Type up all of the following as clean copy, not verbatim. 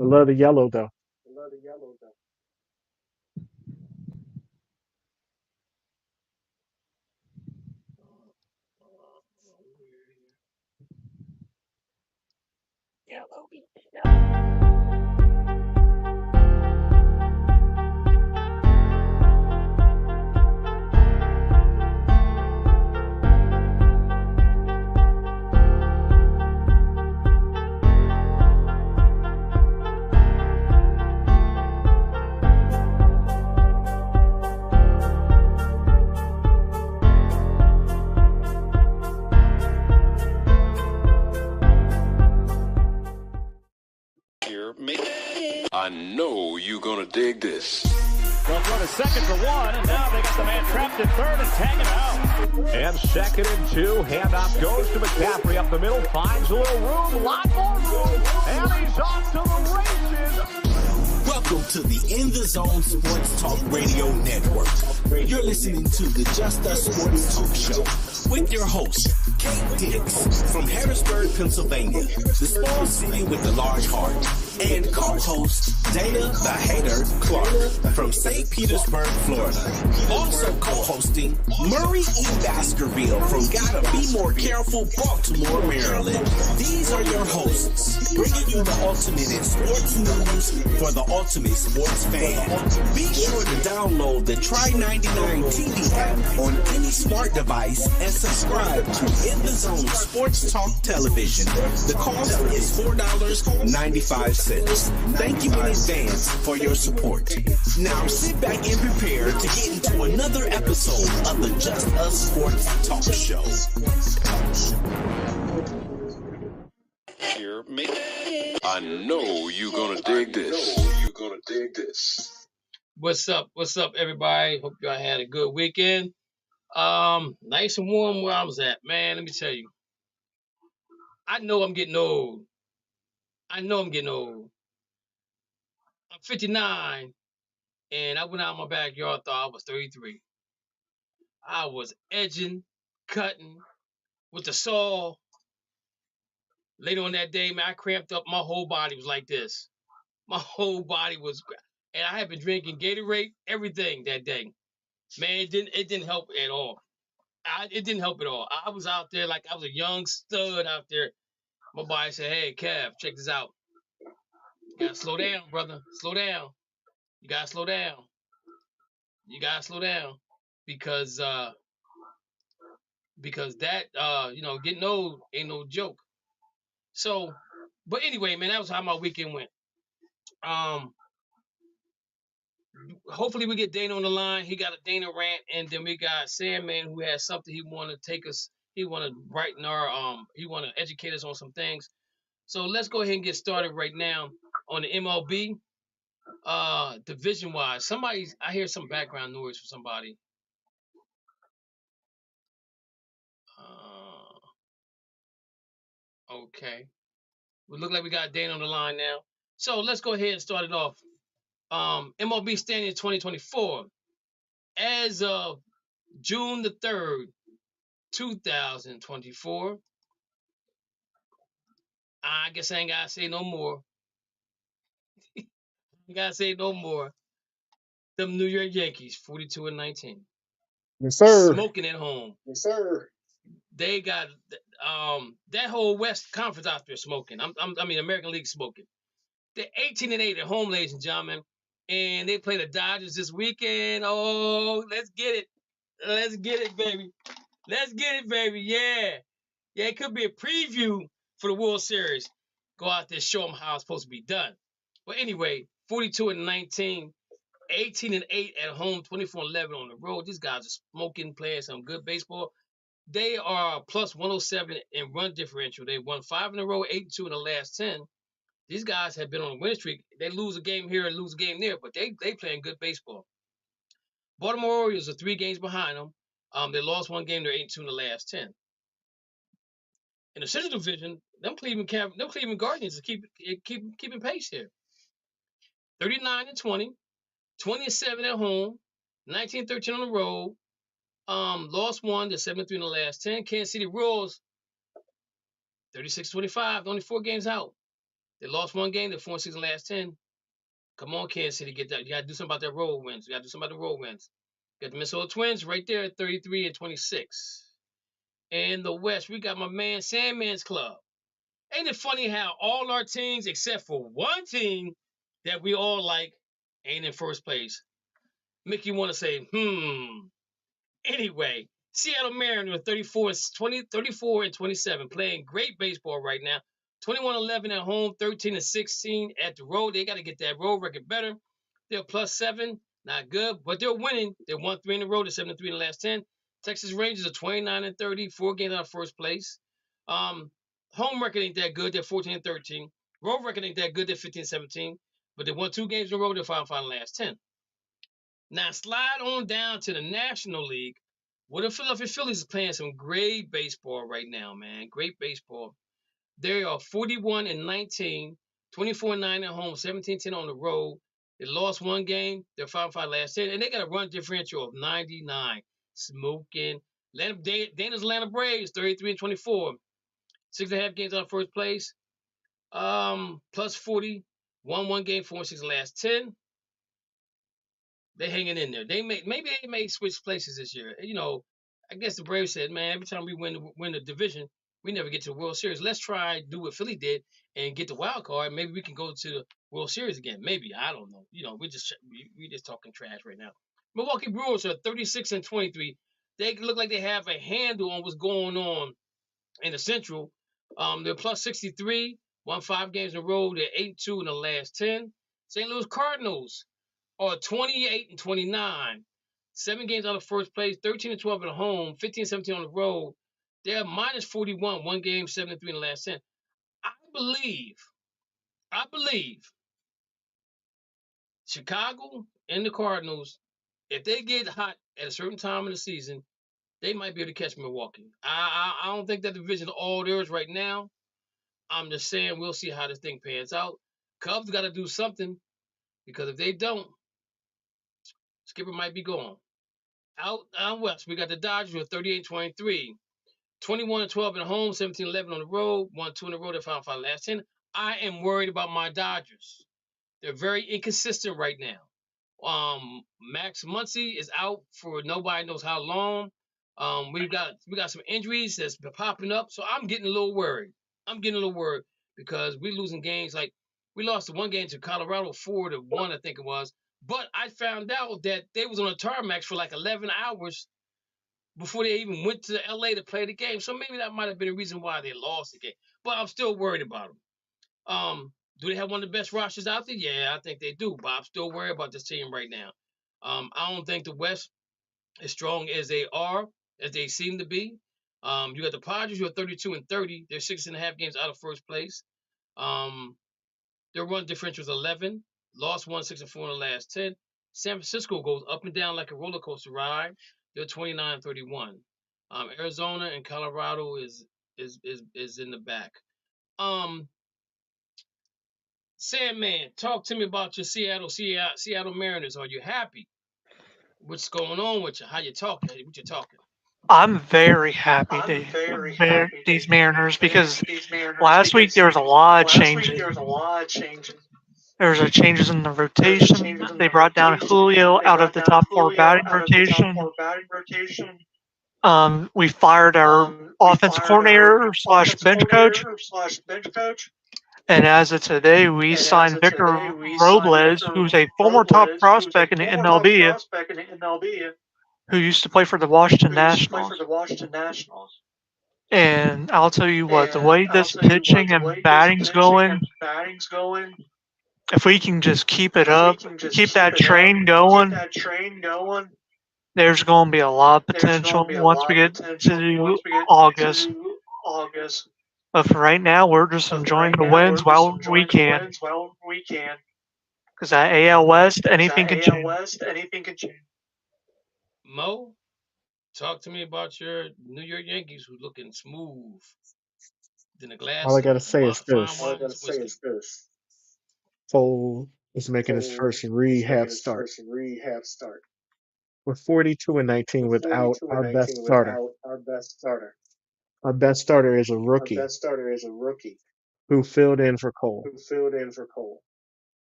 I love the yellow though. I know you're gonna dig this. They'll throw to second for one, and now they got the man trapped at third and tagging out. And second and 2, handoff goes to McCaffrey up the middle, finds a little room, lot more room, and he's off to the races. Welcome to the In the Zone Sports Talk Radio Network. You're listening to the Just Us Sports Talk Show with your host, Kate Dix from Harrisburg, Pennsylvania, the small city with the large heart, and co-host Dana the Hater Clark from St. Petersburg, Florida. Also co-hosting Murray E. Baskerville from Gotta Be More Careful, Baltimore, Maryland. These are your hosts, bringing you the ultimate in sports news for the ultimate sports fan. Be sure to download the Try 99 TV app on any smart device and subscribe to In the Zone Sports Talk Television. The cost is $4.95. Thank you in advance for your support. Now sit back and prepare to get into another episode of the Just Us Sports Talk Show. Hear me? I know you're gonna dig this. What's up? What's up, everybody? Hope y'all had a good weekend. Nice and warm where I was at, man. Let me tell you. I know I'm getting old. I'm 59, and I went out in my backyard, thought I was 33. I was edging, cutting with the saw. Later on that day, man, I cramped up. My whole body was like this. My whole body was, and I had been drinking Gatorade, everything that day. Man, it didn't help at all. It didn't help at all. I was out there like I was a young stud out there. My body said, "Hey, Kev, check this out. You gotta slow down, brother. Slow down. You gotta slow down. You gotta slow down because that getting old ain't no joke." So, but anyway, man, that was how my weekend went. Hopefully we get Dana on the line. He got a Dana rant, and then we got Sandman who has something he want to take us. He want to brighten our he want to educate us on some things. So let's go ahead and get started right now on the MLB division wise. I hear some background noise from somebody. Okay, we look like we got Dana on the line now. So let's go ahead and start it off. MLB standing 2024 as of June the 3rd, 2024. I guess I ain't gotta say no more. You gotta say no more. Them New York Yankees, 42-19. Yes, sir. Smoking at home. Yes, sir. They got that whole West Conference out there smoking. I mean American League smoking. They're 18-8 at home, ladies and gentlemen. And they play the Dodgers this weekend. Oh, let's get it. Let's get it, baby. Let's get it, baby. Yeah. Yeah, it could be a preview for the World Series. Go out there, show them how it's supposed to be done. But anyway, 42-19, 18-8 at home, 24-11 on the road. These guys are smoking, playing some good baseball. They are plus 107 in run differential. They won 5 in a row, 8-2 in the last 10. These guys have been on a winning streak. They lose a game here and lose a game there, but they playing good baseball. Baltimore Orioles are 3 games behind them. They lost 1 game. They're 8-2 in the last 10. In the Central Division, them Cleveland Guardians are keeping pace here. 39-20, 20-7 at home, 19-13 on the road. Lost 1. They're 7-3 in the last 10. Kansas City Royals, 36-25, only 4 games out. They lost one game. They're 4-6 in the last 10. Come on, Kansas City, get that. You got to do something about their road wins. You got to do something about the road wins. Got the Minnesota Twins right there at 33-26. In the West, we got my man Sandman's Club. Ain't it funny how all our teams, except for one team that we all like, ain't in first place? Make you want to say, Anyway, Seattle Mariners 34-27, playing great baseball right now. 21-11 at home, 13-16 at the road. They got to get that road record better. They're +7, not good, but they're winning. They won 3 in a row. They're 7-3 in the last 10. Texas Rangers are 29-30, 4 games out of first place. Home record ain't that good. They're 14-13. Road record ain't that good. They're 15-17. But they won 2 games in a row. They're 5 in the last 10. Now slide on down to the National League, where the Philadelphia Phillies is playing some great baseball right now, man. Great baseball. They are 41-19, 24-9 at home, 17-10 on the road. They lost 1 game. They're 5 in the last 10, and they got a run differential of 99. Smoking. Dana's Atlanta Braves 33-24, 6.5 games out of first place. +40, won 1 game, 4-6 in the last 10. They hanging in there. Maybe they may switch places this year. You know, I guess the Braves said, man, every time we win the division, we never get to the World Series. Let's try do what Philly did and get the wild card. Maybe we can go to the World Series again. Maybe, I don't know. You know, we just talking trash right now. Milwaukee Brewers are 36-23. They look like they have a handle on what's going on in the Central. They're +63, won 5 games in a row. They're 8-2 in the last 10. St. Louis Cardinals are 28-29, 7 games out of first place, 13-12 at home, 15-17 on the road. They're -41, 1 game, 7-3 in the last 10. I believe Chicago and the Cardinals, if they get hot at a certain time in the season, they might be able to catch Milwaukee. I don't think that division is all theirs right now. I'm just saying we'll see how this thing pans out. Cubs got to do something, because if they don't, Skipper might be gone. Out west, we got the Dodgers with 38-23, 21-12 at home, 17-11 on the road, won 2 in a row. They found 5 last 10. I am worried about my Dodgers. They're very inconsistent right now. Max Muncy is out for nobody knows how long. We got some injuries that's been popping up, so I'm getting a little worried. Because we're losing games. Like, we lost the 1 game to Colorado 4-1, I think it was. But I found out that they was on a tarmac for like 11 hours before they even went to LA to play the game. So maybe that might have been a reason why they lost the game. But I'm still worried about them. Do they have one of the best rosters out there? Yeah, I think they do. But I'm still worried about this team right now. I don't think the West as strong as they seem to be. You got the Padres, who are 32-30. They're 6.5 games out of first place. Their run differential is 11. Lost 1, 6-4 in the last 10. San Francisco goes up and down like a roller coaster ride. They're 29-31. Arizona and Colorado is in the back. Sandman, talk to me about your Seattle Mariners. Are you happy? What's going on with you? How you talking? What you talking? I'm very happy these Mariners because last week there was a lot of changes. There was changes in the rotation. They brought down Julio out of the top 4 batting rotation. We fired our offense coordinator / bench coach. And as of today, we signed Victor Robles, who's a former top prospect in the MLB, who used to play for the Washington Nationals. And I'll tell you what, the way this pitching and batting's going, if we can just keep it up, keep that train going, there's going to be a lot of potential once we get to August. But for right now, we're just enjoying the wins while we can. Because that AL West, anything can change. Mo, talk to me about your New York Yankees, who's looking smooth in the glass. All I gotta say is this. Cole is making his first rehab start. We're 42-19 without our best starter. Our best starter is a rookie. who filled in for Cole.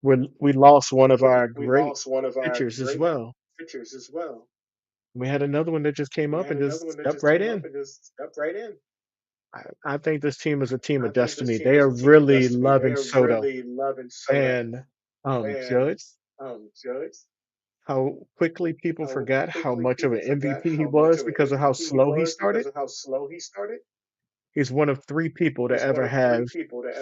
We lost one of our great pitchers as well. We had another one that just came up and just stepped right in. I think this team is a team of destiny. They are really loving Soto and Judge. How quickly people forgot how much of an MVP he was because of how slow he started. He's one of 3 people to ever have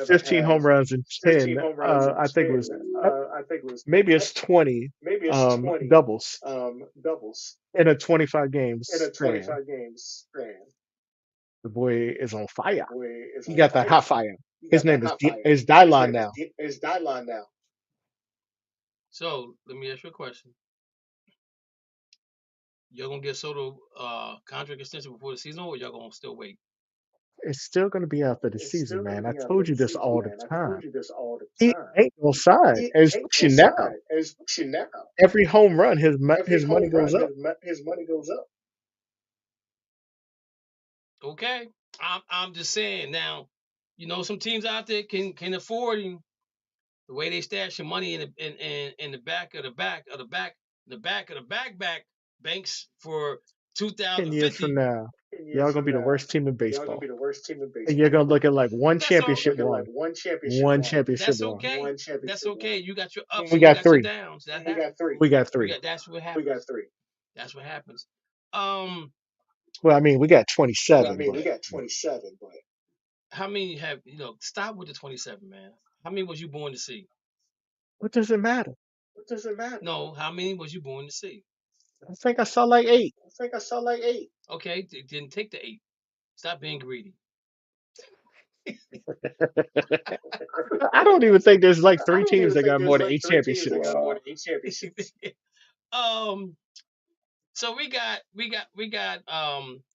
15 home runs and 10. I think it was maybe it's 20 doubles in a 25 games span. The boy is on fire. He got that hot fire. His name is Dylon now. So let me ask you a question. Y'all gonna get Soto contract extension before the season, or y'all gonna still wait? It's still going to be after the season, man. I told you this all the time. He ain't gonna sign, especially now. Every home run, his money goes up. Okay, I'm just saying now. You know, some teams out there can afford him. The way they stash your money in the back of the back banks for 10 years from 2050. now, y'all gonna be the worst team in baseball, and you're gonna look at like one That's all. championship won. One championship That's won. okay. That's okay. You got your ups We and you got got your 3. downs. That happens. We got 3. That's what happens. That's what happens. Well, I mean, we got 27, but How many have stop with the 27, man? How many was you born to see? what does it matter? No, how many was you born to see? I think I saw like 8. Okay, didn't take the 8. Stop being greedy. I don't even think there's like 3 teams that got more than 8 championships. So we got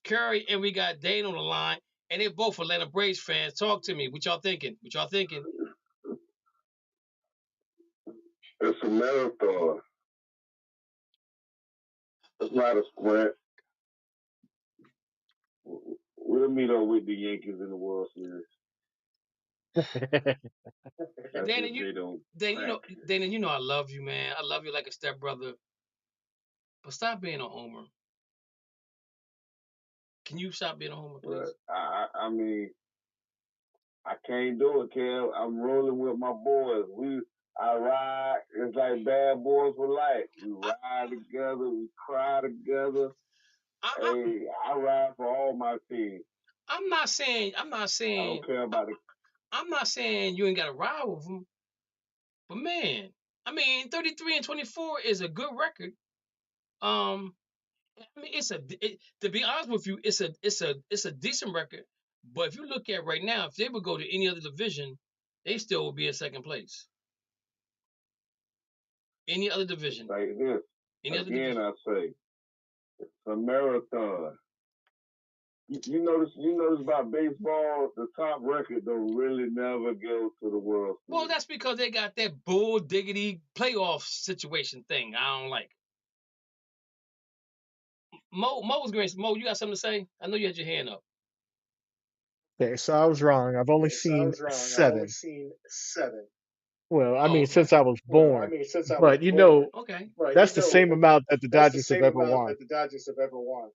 Curry and we got Dane on the line, and they're both Atlanta Braves fans. Talk to me. What y'all thinking? It's a marathon. It's not a sprint. We'll meet up with the Yankees in the World Series. Dana, you know I love you, man. I love you like a stepbrother. But stop being a homer. Can you stop being a homer, please? But I mean, I can't do it, Kev. I'm rolling with my boys. I ride. It's like bad boys for life. We ride together. We cry together. I ride for all my teams. I'm not saying. I don't care about it. I'm not saying you ain't got to ride with them. But man, I mean, 33-24 is a good record. I mean, to be honest with you, it's a decent record. But if you look at right now, if they would go to any other division, they still would be in second place. Any other division. Like this. Again, I say, it's a marathon. You notice about baseball, the top record don't really never go to the World Series. Well, that's because they got that bull diggity playoff situation thing. I don't like. Mo's great. Mo, you got something to say? I know you had your hand up. Okay, so I was wrong. I've only seen 7. Well, I mean, since I was born. But okay, that's the same amount that the Dodgers have ever won.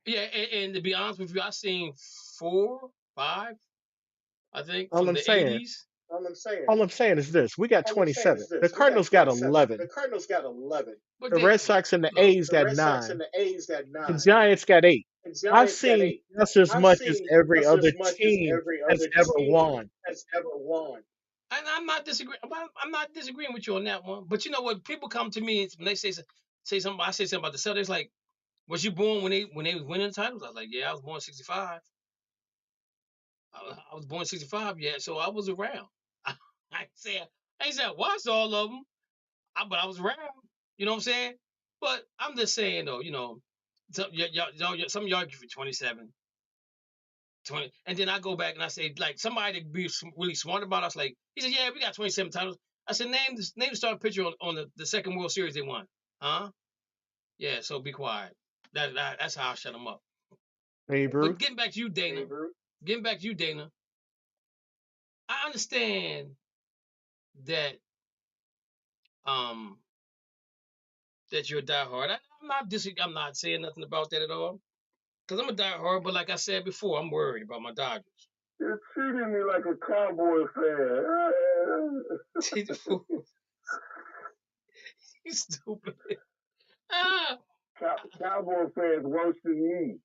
Yeah, and to be honest with you, I've seen 4, 5, I think, All from I'm the saying, 80s. all I'm saying is this: we got 27. The Cardinals got 11. The Red Sox and the A's got 9. The Giants got 8. I've seen just as much as every other team has ever won. And I'm not disagreeing with you on that one. But you know what? People come to me and they say something. I say something about the Celtics. Like, was you born when they was winning the titles? I was like, yeah, I was born in '65. I was born in '65. Yeah, so I was around. I said I watched all of them, but I was around. You know what I'm saying? But I'm just saying though, some of y'all give you 27. 20, and then I go back and I say, like, somebody to be really smart about us, like, he said, yeah, we got 27 titles. I said, name the starting pitcher on the second World Series they won. Huh? Yeah, so be quiet. That's how I shut them up. Hey, Bruce. But getting back to you, Dana. I understand that that you're a diehard. I'm not saying nothing about that at all. Because I'm a diehard, but like I said before, I'm worried about my Dodgers. You're treating me like a Cowboy fan. You stupid. Cowboy fans worse than me.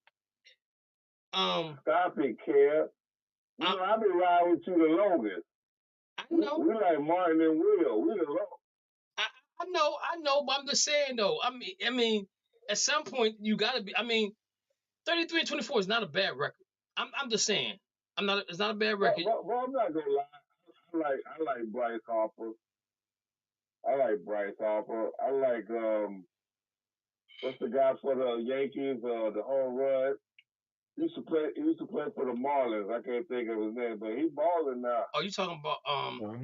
Stop it, Kev. You know, I've been riding with you the longest. I know. We like Martin and Will. We the longest. I know, but I'm just saying though. I mean, at some point you gotta be. I mean, 33-24 is not a bad record. I'm just saying. It's not a bad record. But I'm not gonna lie. I like Bryce Harper. I like what's the guy for the Yankees? The home run. He used to play for the Marlins. I can't think of his name, but he's balling now. Oh, you talking about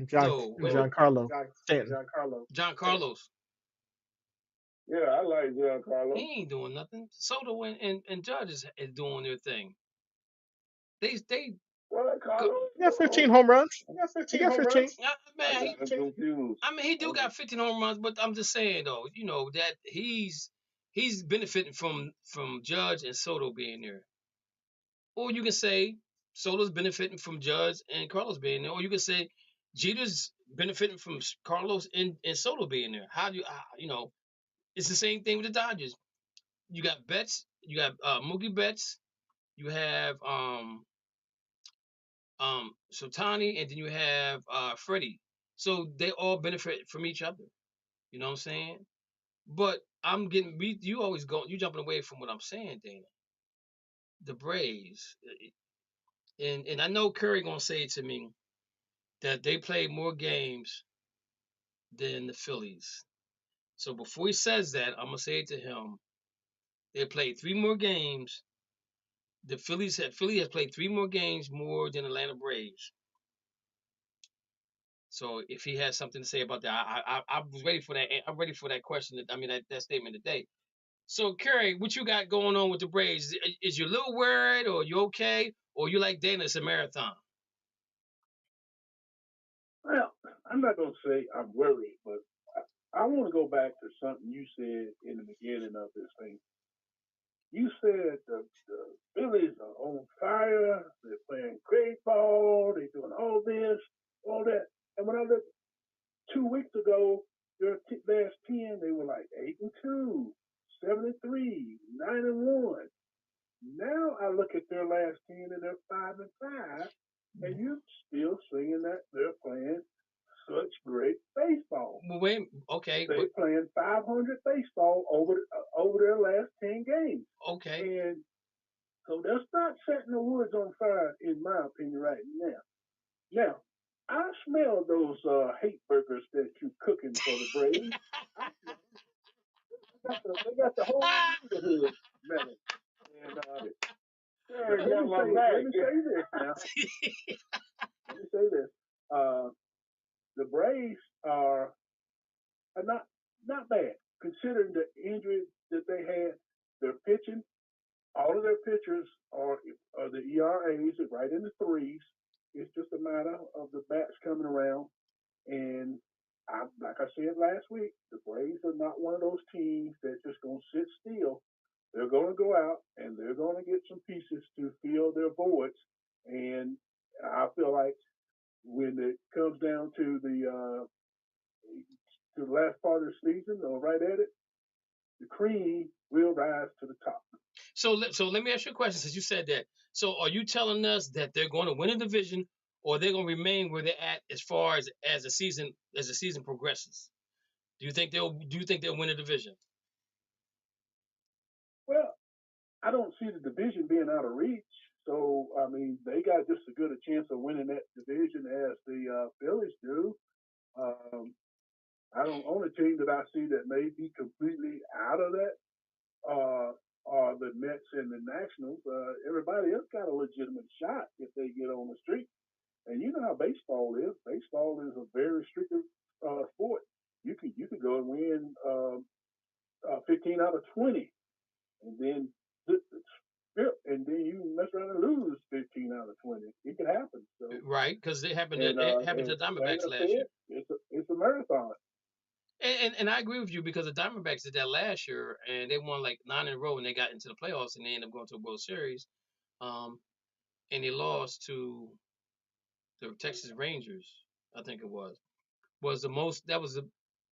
Giancarlo Stanton. John Carlos. Yeah, I like Giancarlo. He ain't doing nothing. Soto and Judge is doing their thing. They got 15 home runs. He got 15. Man, he do got 15 home runs, but I'm just saying though, you know that he's benefiting from Judge and Soto being there. Or you can say Soto's benefiting from Judge and Carlos being there. Or you can say Jeter's benefiting from Carlos and Soto being there. How do you know? It's the same thing with the Dodgers. You got Betts, you got Mookie Betts, you have Sotani, and then you have Freddie. So they all benefit from each other. You know what I'm saying? But you jumping away from what I'm saying, Dana. The Braves, and I know Curry gonna say to me that they played more games than the Phillies. So before he says that, I'm gonna say it to him. They played 3 more games. The Philly has played 3 more games more than Atlanta Braves. So if he has something to say about that, I was ready for that. I'm ready for that question. That statement today. So Curry, what you got going on with the Braves? Is you a little worried, or you okay, or you like Dana? It's a marathon. Well, I'm not gonna say I'm worried, but I want to go back to something you said in the beginning of this thing. You said the Phillies are on fire. They're playing great ball. They're doing all this, all that. And when I looked 2 weeks ago, their last 10, they were like 8-2, 7-3, 9-1. Now I look at their last 10 and they're 5-5, and you're still saying that they're playing such great baseball. Well, wait, okay. They're playing 500 baseball over their last 10 games. Okay. And so that's not setting the woods on fire, in my opinion, right now. Now, I smell those hate burgers that you're cooking for the Braves. They got the whole neighborhood smelling. And let me say this now. Let me say this. The Braves are not bad, considering the injuries that they had. Their pitching, all of their pitchers are the ERAs are right in the 3s. It's just a matter of the bats coming around. And like I said last week, the Braves are not one of those teams that's just going to sit still. They're going to go out and they're going to get some pieces to fill their voids. And I feel like when it comes down to the last part of the season, or right at it, the cream will rise to the top. So let me ask you a question, since you said that. So are you telling us that they're going to win a division, or they're going to remain where they're at as far as the season progresses? Do you think they'll win a division? Well, I don't see the division being out of reach. So I mean, they got just as good a chance of winning that division as the Phillies do. I don't own a team that I see that may be completely out of that. Are the Mets and the Nationals. Everybody else got a legitimate shot if they get on the street. And you know how baseball is. Baseball is a very restricted sport. You could go and win 15 out of 20, and then you mess around and lose 15 out of 20. It could happen. So Right, because it happened. And It happened to as the Diamondbacks Dana last year. said, it's a marathon. And I agree with you because the Diamondbacks did that last year, and they won like 9 in a row, and they got into the playoffs, and they ended up going to the World Series. And they lost to the Texas Rangers, I think it was.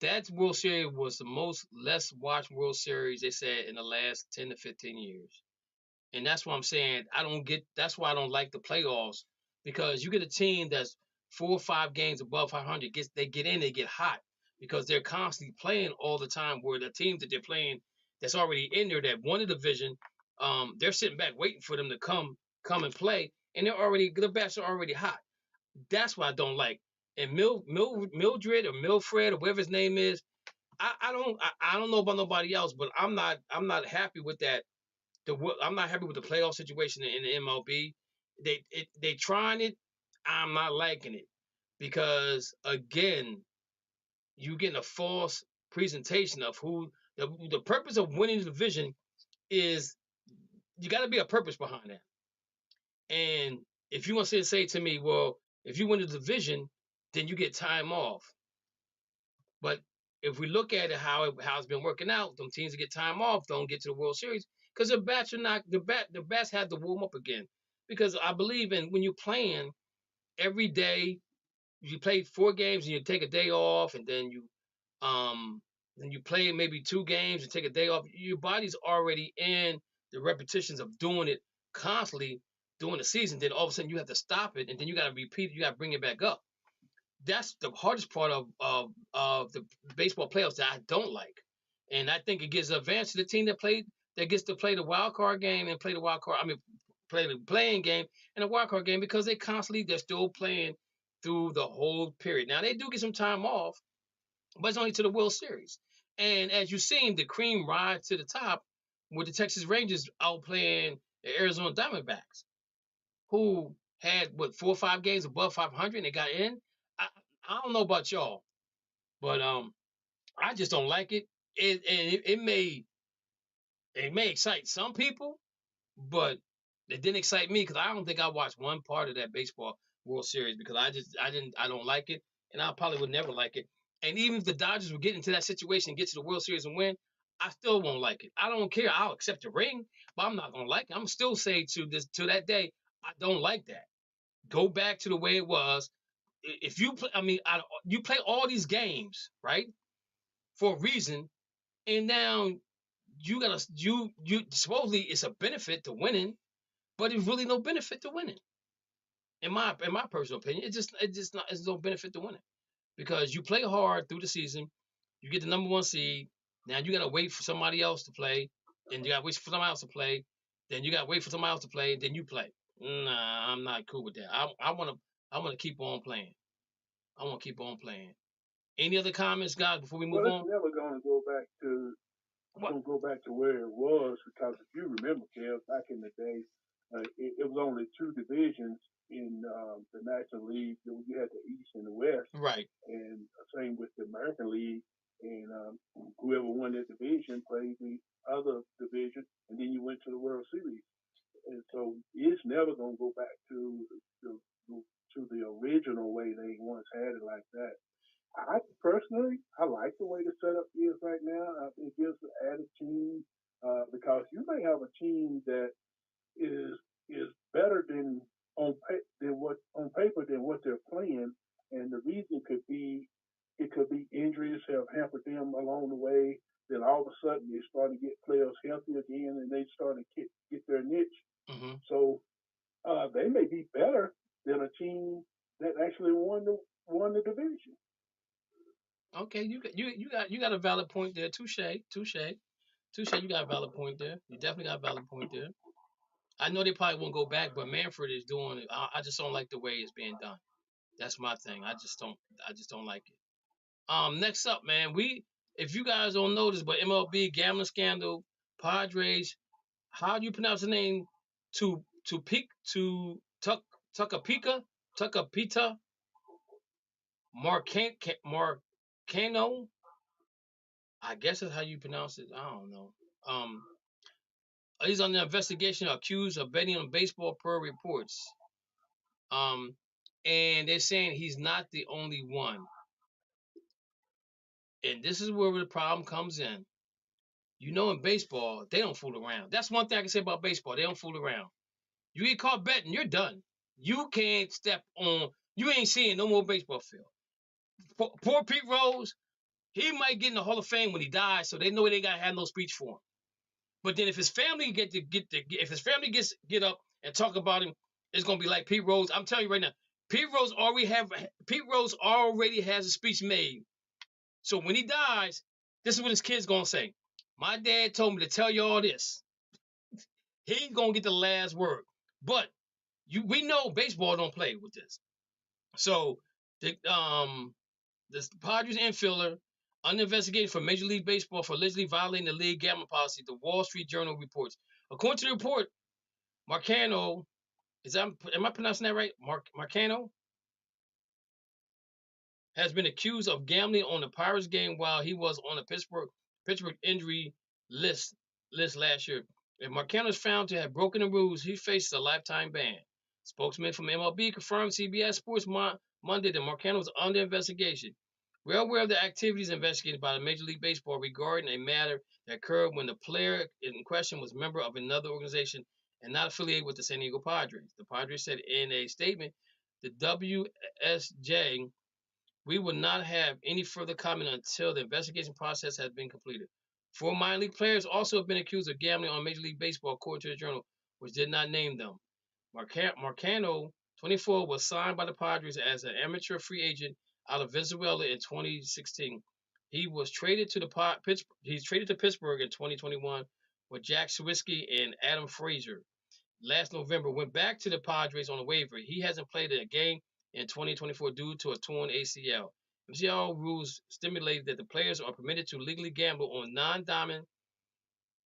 That World Series was the most less watched World Series they said in the last 10 to 15 years. And that's what I'm saying. That's why I don't like the playoffs, because you get a team that's 4 or 5 games above 500, they get in, they get hot because they're constantly playing all the time. Where the teams that they're playing that's already in there that won the division, they're sitting back waiting for them to come and play, and the bats are already hot. That's what I don't like. And Mildred or Milfred or whatever his name is, I don't know about nobody else, but I'm not happy with that. I'm not happy with the playoff situation in the MLB. They trying it. I'm not liking it because again, you getting a false presentation of who the purpose of winning the division is. You got to be a purpose behind that. And if you want to say to me, well, if you win the division, then you get time off. But if we look at it how it's been working out, them teams that get time off don't get to the World Series because the bats have to warm up again. Because I believe in when you're playing every day, you play 4 games and you take a day off, and then you play maybe 2 games and take a day off. Your body's already in the repetitions of doing it constantly during the season. Then all of a sudden you have to stop it, and then you got to repeat it. You got to bring it back up. That's the hardest part of the baseball playoffs that I don't like, and I think it gives an advantage to the team that gets to play the wild card game and play the playing game and the wild card game, because they're still playing through the whole period. Now they do get some time off, but it's only to the World Series. And as you've seen, the cream rise to the top with the Texas Rangers outplaying the Arizona Diamondbacks, who had 4 or 5 games above 500 and they got in. I don't know about y'all, but I just don't like it. It may excite some people, but it didn't excite me because I don't think I watched one part of that baseball World Series because I don't like it, and I probably would never like it. And even if the Dodgers would get into that situation, get to the World Series and win, I still won't like it. I don't care. I'll accept the ring, but I'm not gonna like it. I'm still saying to that day, I don't like that. Go back to the way it was. If you play, you play all these games, right, for a reason, and now you supposedly it's a benefit to winning, but it's really no benefit to winning. In my personal opinion, it's no benefit to winning because you play hard through the season, you get the number 1 seed. Now you gotta wait for somebody else to play, and you gotta wait for somebody else to play. Then you gotta wait for somebody else to play. Then you play. Nah, I'm not cool with that. I wanna keep on playing. I want to keep on playing. Any other comments, guys, before we move on? It's never going to go back to where it was, because if you remember, Kev, back in the day, it was only 2 divisions in the National League. You had the East and the West, right? And same with the American League. And whoever won that division played the other division, and then you went to the World Series. And so it's never going to go back to the original way they once had it like that. I personally, I like the way the setup is right now. I think it gives the added team, because you may have a team that is better than on paper than what they're playing, and the reason could be injuries have hampered them along the way. Then all of a sudden they start to get players healthy again, and they start to get their niche. Mm-hmm. So they may be better than a team that actually won the division. Okay, you got a valid point there. Touche. You got a valid point there. You definitely got a valid point there. I know they probably won't go back, but Manfred is doing it. I just don't like the way it's being done. That's my thing. I just don't like it. Next up, man, if you guys don't know this, but MLB gambling scandal, Padres. How do you pronounce the name? Tucapita Marcano. I guess that's how you pronounce it. I don't know. He's under investigation, accused of betting on baseball per reports. and they're saying he's not the only one. And this is where the problem comes in. You know, in baseball, they don't fool around. That's one thing I can say about baseball. They don't fool around. You get caught betting, you're done. You can't step on. You ain't seeing no more baseball field. Poor Pete Rose, he might get in the Hall of Fame when he dies, so they know they gotta have no speech for him. But then if his family if his family get up and talk about him, it's gonna be like Pete Rose. I'm telling you right now, Pete Rose already has a speech made. So when he dies, this is what his kid's gonna say. My dad told me to tell you all this. He's gonna get the last word. But we know baseball don't play with this. So the Padres infielder under investigation for Major League Baseball for allegedly violating the league gambling policy, the Wall Street Journal reports. According to the report, Marcano, am I pronouncing that right? Marcano has been accused of gambling on the Pirates game while he was on the Pittsburgh injury list last year. If Marcano is found to have broken the rules, he faces a lifetime ban. Spokesman from MLB confirmed CBS Sports Monday that Marcano was under investigation. We're aware of the activities investigated by the Major League Baseball regarding a matter that occurred when the player in question was a member of another organization and not affiliated with the San Diego Padres. The Padres said in a statement, the WSJ, we will not have any further comment until the investigation process has been completed. 4 minor league players also have been accused of gambling on Major League Baseball, according to the Journal, which did not name them. Marcano, 24, was signed by the Padres as an amateur free agent out of Venezuela in 2016. He was traded to Pittsburgh in 2021 with Jack Swirsky and Adam Frazier. Last November, went back to the Padres on a waiver. He hasn't played a game in 2024 due to a torn ACL. MCL rules stipulated that the players are permitted to legally gamble on non-diamond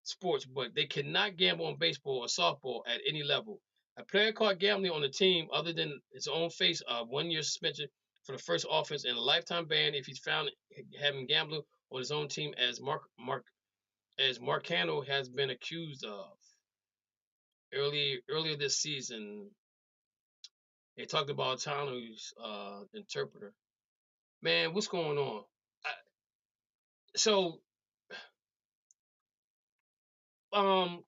sports, but they cannot gamble on baseball or softball at any level. A player caught gambling on the team other than his own face a 1-year suspension for the first offense and a lifetime ban if he's found having gambled on his own team, as Marcano has been accused of. Earlier this season, they talked about Tano's interpreter. Man, what's going on?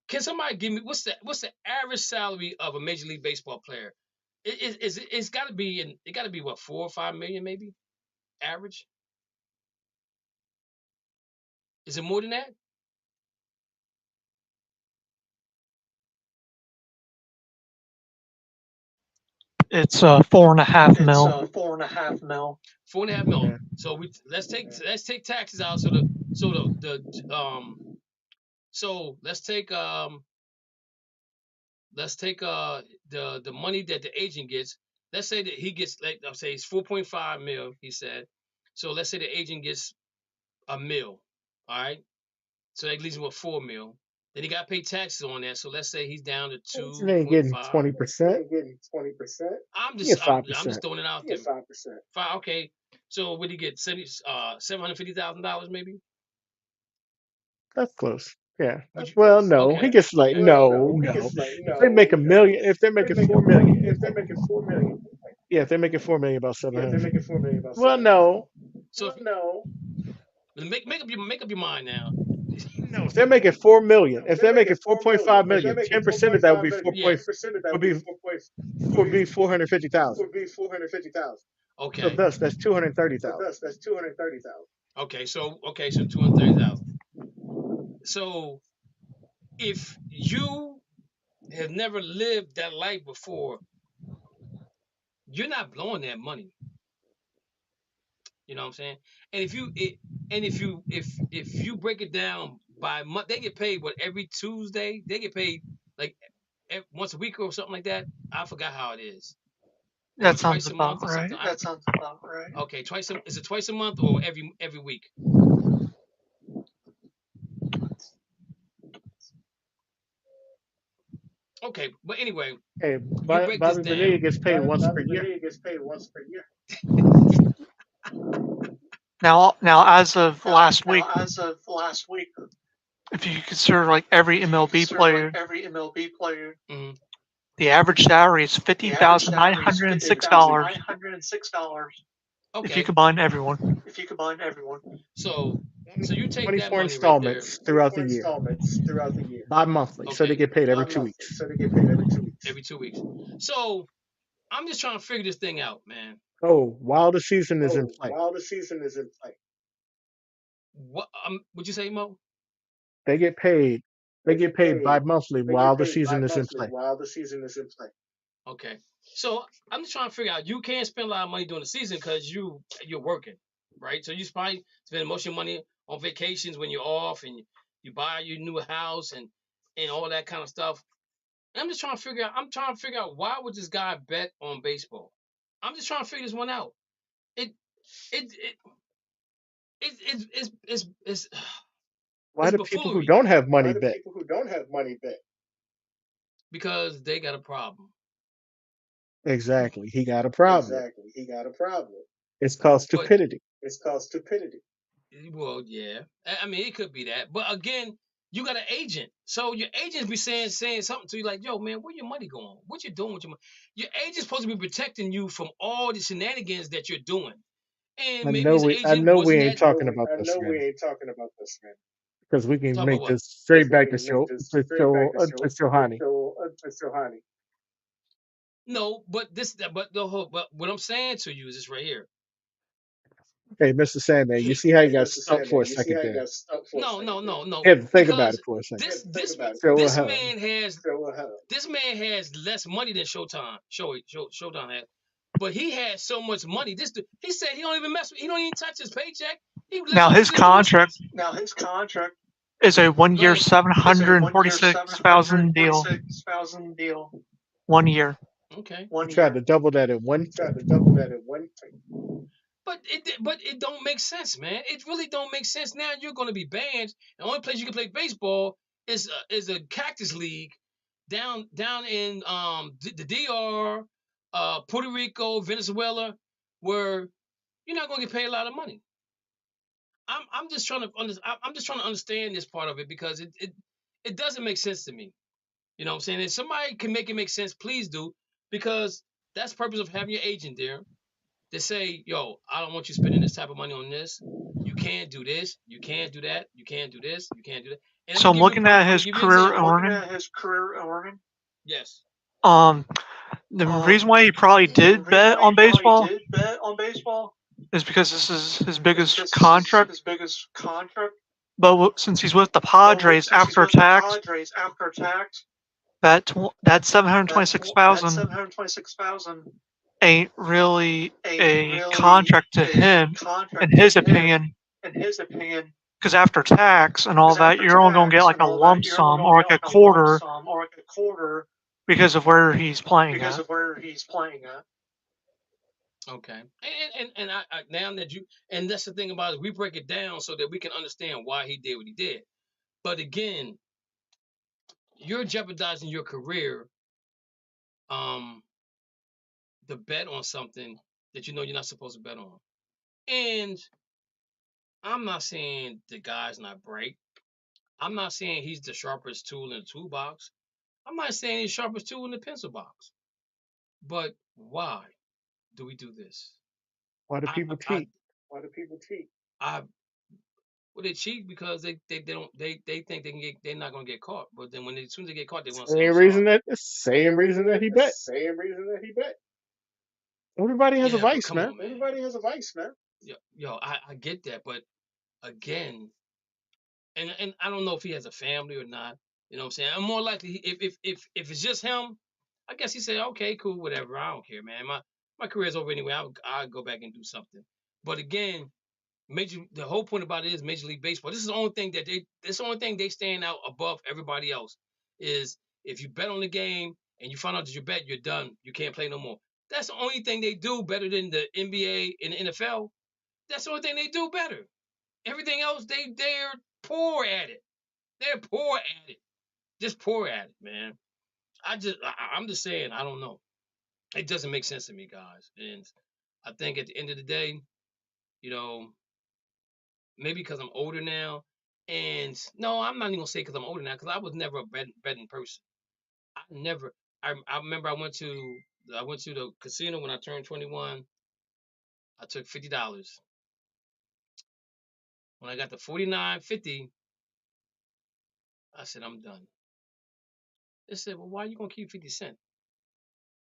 Can somebody give me what's the average salary of a Major League Baseball player? It's got to be what, 4 or 5 million maybe average? Is it more than that? It's 4.5 mil. 4.5 mil. 4.5 mil. Yeah. So let's take taxes out. So let's take the money that the agent gets. Let's say that he gets, like I'm saying, it's 4.5 mil. He said. So let's say the agent gets $1 million. All right. So that leaves him with 4 mil. Then he got to pay taxes on that. So let's say he's down to 2. They ain't getting 20%. I'm just throwing it out there. 5%. Okay. So what did he get? $750,000 maybe. That's close. Yeah. Well, no, okay. He gets like no. If they make $1 million, if they're making $4 million, yeah, if they're making $4 million, about 700. Well, no. So make up your mind now. No, if they're making $4 million, if they're making $4.5 million, 10% of that would be would be 450,000. Okay. So thus that's 230,000. Okay, so 230,000. So if you have never lived that life before, you're not blowing that money. You know what I'm saying? And if you break it down by month, they get paid every Tuesday. They get paid like once a week or something like that. I forgot how it is. That sounds about right. Okay, is it twice a month or every week? Okay, but anyway. Hey, Bobby Bonilla gets paid once per year. Now, as of last week, if you consider like every MLB player, mm-hmm. The average salary is $50,906 if you Okay, combine everyone. so you take that 24 money right there. installments throughout the year, bi-monthly, so they Okay, get paid every 2 weeks. every 2 weeks. So I'm just trying to figure this thing out, man. Oh, while the season is in play, What would you say, Mo? they get paid. They get paid bi-monthly while the season is in play. Okay, so I'm just trying to figure out. You can't spend a lot of money during the season because you're working, right? So you probably spend most of your money on vacations when you're off, and you buy your new house and all that kind of stuff. And I'm just trying to figure out. I'm trying to figure out why would this guy bet on baseball? I'm just trying to figure this one out. It it it it's Why it's do people who buffoonery don't have money bet? because they got a problem. Exactly. He got a problem. It's called But stupidity. well, yeah, I mean it could be that. But again, you got an agent, so your agents be saying something to you like, "Yo, man, where your money going? What you doing with your money?" Your agent's supposed to be protecting you from all the shenanigans that you're doing. And maybe his I agent know we wasn't ain't that. talking about this, man, because we can Talk about make what? this straight back to Shohani. No, but what I'm saying to you is this right here. Hey, Mr. Sandman, you He, see how you got stuck for a second there? no, You had to think about because it for a second. this Show this her. man has less money than Showtime had, but he has so much money. He said he don't even he don't even touch his paycheck. He lives Now off his his contract endorsements. is a 1 Go year, ahead. 746,000 deal. 1 year. Okay, He tried to double that in one take. but it don't make sense, man. It really don't make sense. Now you're going to be banned. The only place you can play baseball is a cactus league down in the DR, Puerto Rico, Venezuela, where you're not going to get paid a lot of money. I'm just trying to understand this part of it because it doesn't make sense to me. You know what I'm saying? If somebody can make it make sense, please do, because that's the purpose of having your agent there. They say, yo, I don't want you spending this type of money on this. You can't do this. You can't do that. You can't do this. You can't do that. And So I'm looking at I'm gonna his give you an career example. earning. Yes. The reason why he probably did bet on baseball is because this is his biggest contract. But since he's with the Padres after tax, that 726,000 ain't really a contract to him, in his opinion. Because after tax and all that, you're only gonna get like a lump sum or like a quarter because of where he's playing at. Okay. And I now that and that's the thing about it, we break it down so that we can understand why he did what he did. But again, you're jeopardizing your career to bet on something that you know you're not supposed to bet on. And I'm not saying the guy's not bright. I'm not saying he's the sharpest tool in the toolbox. I'm not saying he's the sharpest tool in the pencil box. But why do we do this? Why do people cheat? I well, they cheat because they don't they think they're not gonna get caught. But then as soon as they get caught, they want to say I'm sorry. Same reason that he bet. Everybody has a Yeah, but vice, come man. on, man. Yo, I get that, but again, and I don't know if he has a family or not. You know what I'm saying? I'm more likely if it's just him, I guess he said, okay, cool, whatever. I don't care, man. My career's over anyway. I'll go back and do something. But again, the whole point about it is Major League Baseball. This is the only thing they stand out above everybody else is if you bet on the game and you find out that you bet, you're done. You can't play no more. That's the only thing they do better than the NBA and the NFL. That's the only thing they do better. Everything else, they're poor at it. They're poor at it. Just poor at it, man. I'm just saying, I don't know. It doesn't make sense to me, guys. And I think at the end of the day, you know, maybe because I'm older now. And no, I'm not even gonna say because I'm older now, because I was never a betting person. I never. I remember I went to the casino when I turned 21. I took $50. When I got to $49.50, I said, I'm done. They said, well, why are you gonna keep 50 cents?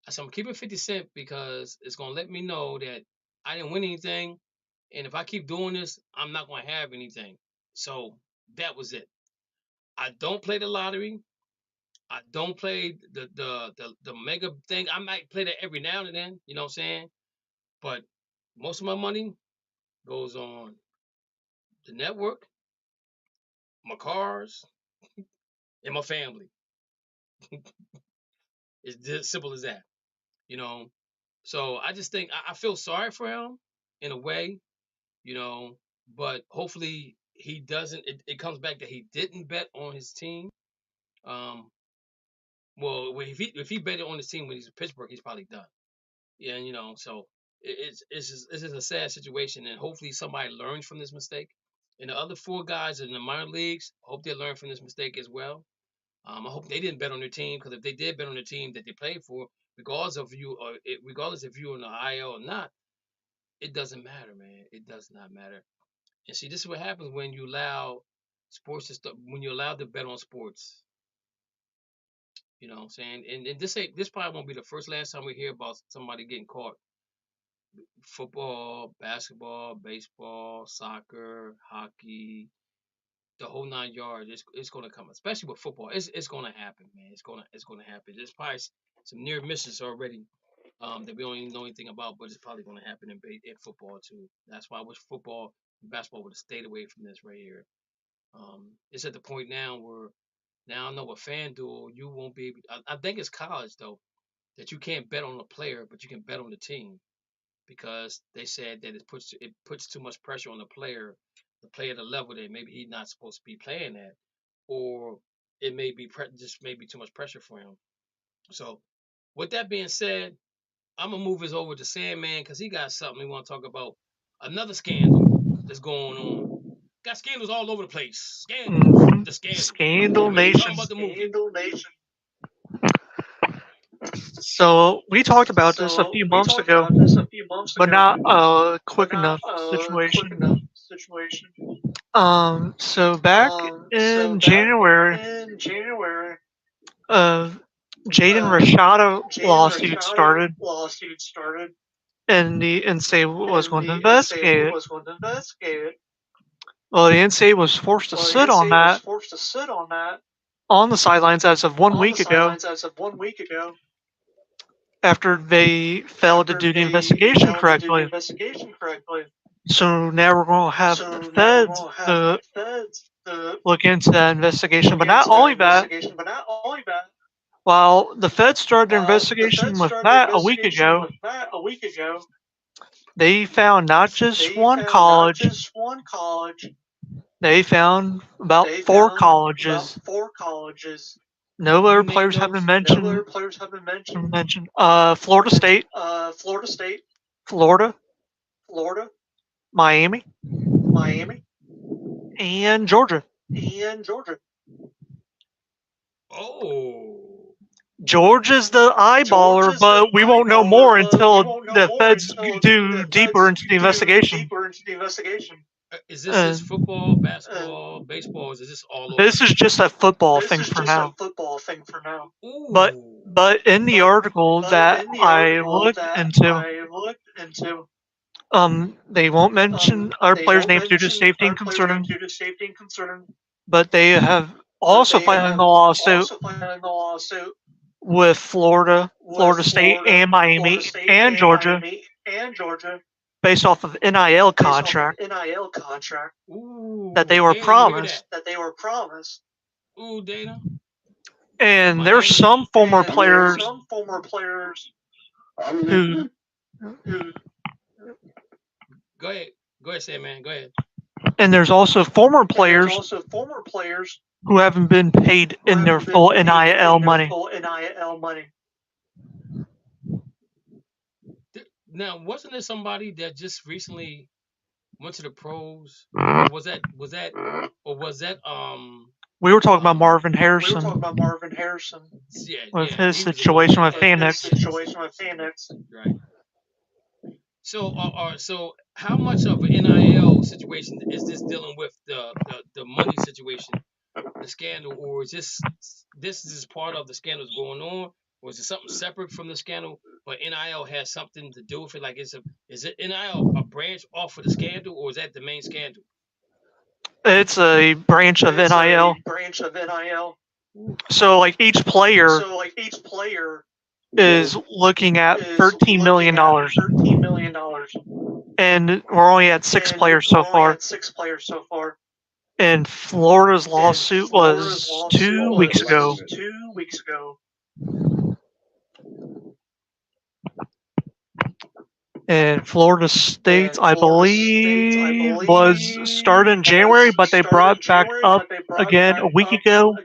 I said, I'm keeping 50 cents because it's gonna let me know that I didn't win anything, and if I keep doing this, I'm not gonna have anything. So that was it. I don't play the lottery. I don't play the mega thing. I might play that every now and then, you know what I'm saying? But most of my money goes on the network, my cars, and my family. It's just simple as that, you know. So I just think I feel sorry for him in a way, you know, but hopefully he doesn't. It comes back that he didn't bet on his team. Well, if he betted on his team when he's in Pittsburgh, he's probably done. Yeah, and, you know, so it's just a sad situation, and hopefully somebody learns from this mistake. And the other four guys in the minor leagues, hope they learn from this mistake as well. I hope they didn't bet on their team, because if they did bet on the team that they played for, regardless if you're in the IL or not, it doesn't matter, man. It does not matter. And see, this is what happens when you allow sports to when you allow to bet on sports. You know what I'm saying? And this probably won't be the last time we hear about somebody getting caught. Football, basketball, baseball, soccer, hockey, the whole 9 yards. It's gonna come, especially with football. It's gonna happen, man. It's gonna happen. There's probably some near misses already that we don't even know anything about, but it's probably gonna happen in football too. That's why I wish football and basketball would have stayed away from this right here. It's at the point now where I know with FanDuel you won't be able. I think it's college though, that you can't bet on the player, but you can bet on the team, because they said that it puts too much pressure on the player to play at a level that maybe he's not supposed to be playing at, or it may be just maybe too much pressure for him. So, with that being said, I'm gonna move this over to Sandman, because he got something he want to talk about. Another scandal that's going on. Got scandals all over the place. Scandals. The scandal. Scandal We're Nation. talking about the movie. So we talked about this a few months ago, but not a quick enough situation. So back in January, Jaden Rashada lawsuit started, and the NCAA was going to investigate it. Well, the NCAA was forced to sit on that on the sidelines as of 1 week ago, after they failed to do the investigation correctly. So now we're going to have the feds to look into that investigation. But not only that, while the feds started their investigation with that a week ago, they found not just one college, they found about 4 colleges. No other players have been mentioned. Florida State, Florida, Miami, and Georgia. Oh. Georgia's the eyeballer, but we won't know more until the feds do deeper into the investigation. Is this just football, basketball, baseball? Is this all over? This is just a football thing for now. Ooh. But in the article that I looked into, they won't mention our players' names due to safety and concern, but they have also filed a lawsuit with Florida, Florida State, and Miami, and Georgia, based off of NIL contract Ooh, that they were Dana, promised. Ooh, Dana. And there's some former players who. Go ahead, Sam, man. Go ahead. And there's also former players who haven't been paid in their full NIL money. Now, wasn't there somebody that just recently went to the pros? Or was that We were talking about Marvin We were Harrison. talking about Marvin Harrison. With his situation with Phoenix. Right. So how much of an NIL situation is this dealing with the money situation, the scandal, or is this is part of the scandals going on, or is it something separate from the scandal? But NIL has something to do with it. Like, is it NIL a branch off of the scandal, or is that the main scandal? It's a branch of NIL. So like each player is looking at $13 million. And we're only at 6 players so far. And Florida's lawsuit was 2 weeks ago. And Florida State, I believe, was started in January, but they brought back up again a week ago.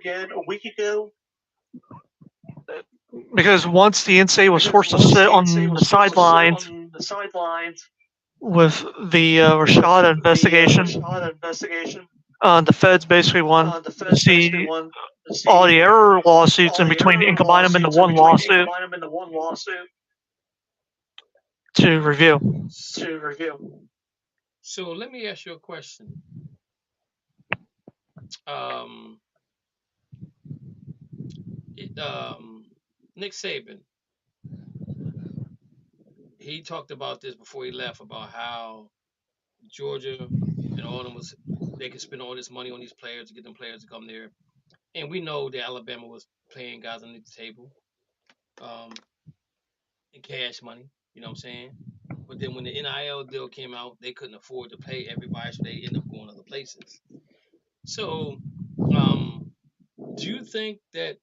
Because once the NCAA was forced to sit on the sidelines with the Rashada investigation, the feds basically wanted to see all the error lawsuits in between and combine them into one lawsuit to review. So let me ask you a question. Nick Saban, he talked about this before he left, about how Georgia and all of them they could spend all this money on these players to get them players to come there. And we know that Alabama was paying guys underneath the table in cash money, you know what I'm saying? But then when the NIL deal came out, they couldn't afford to pay everybody, so they ended up going other places. So do you think that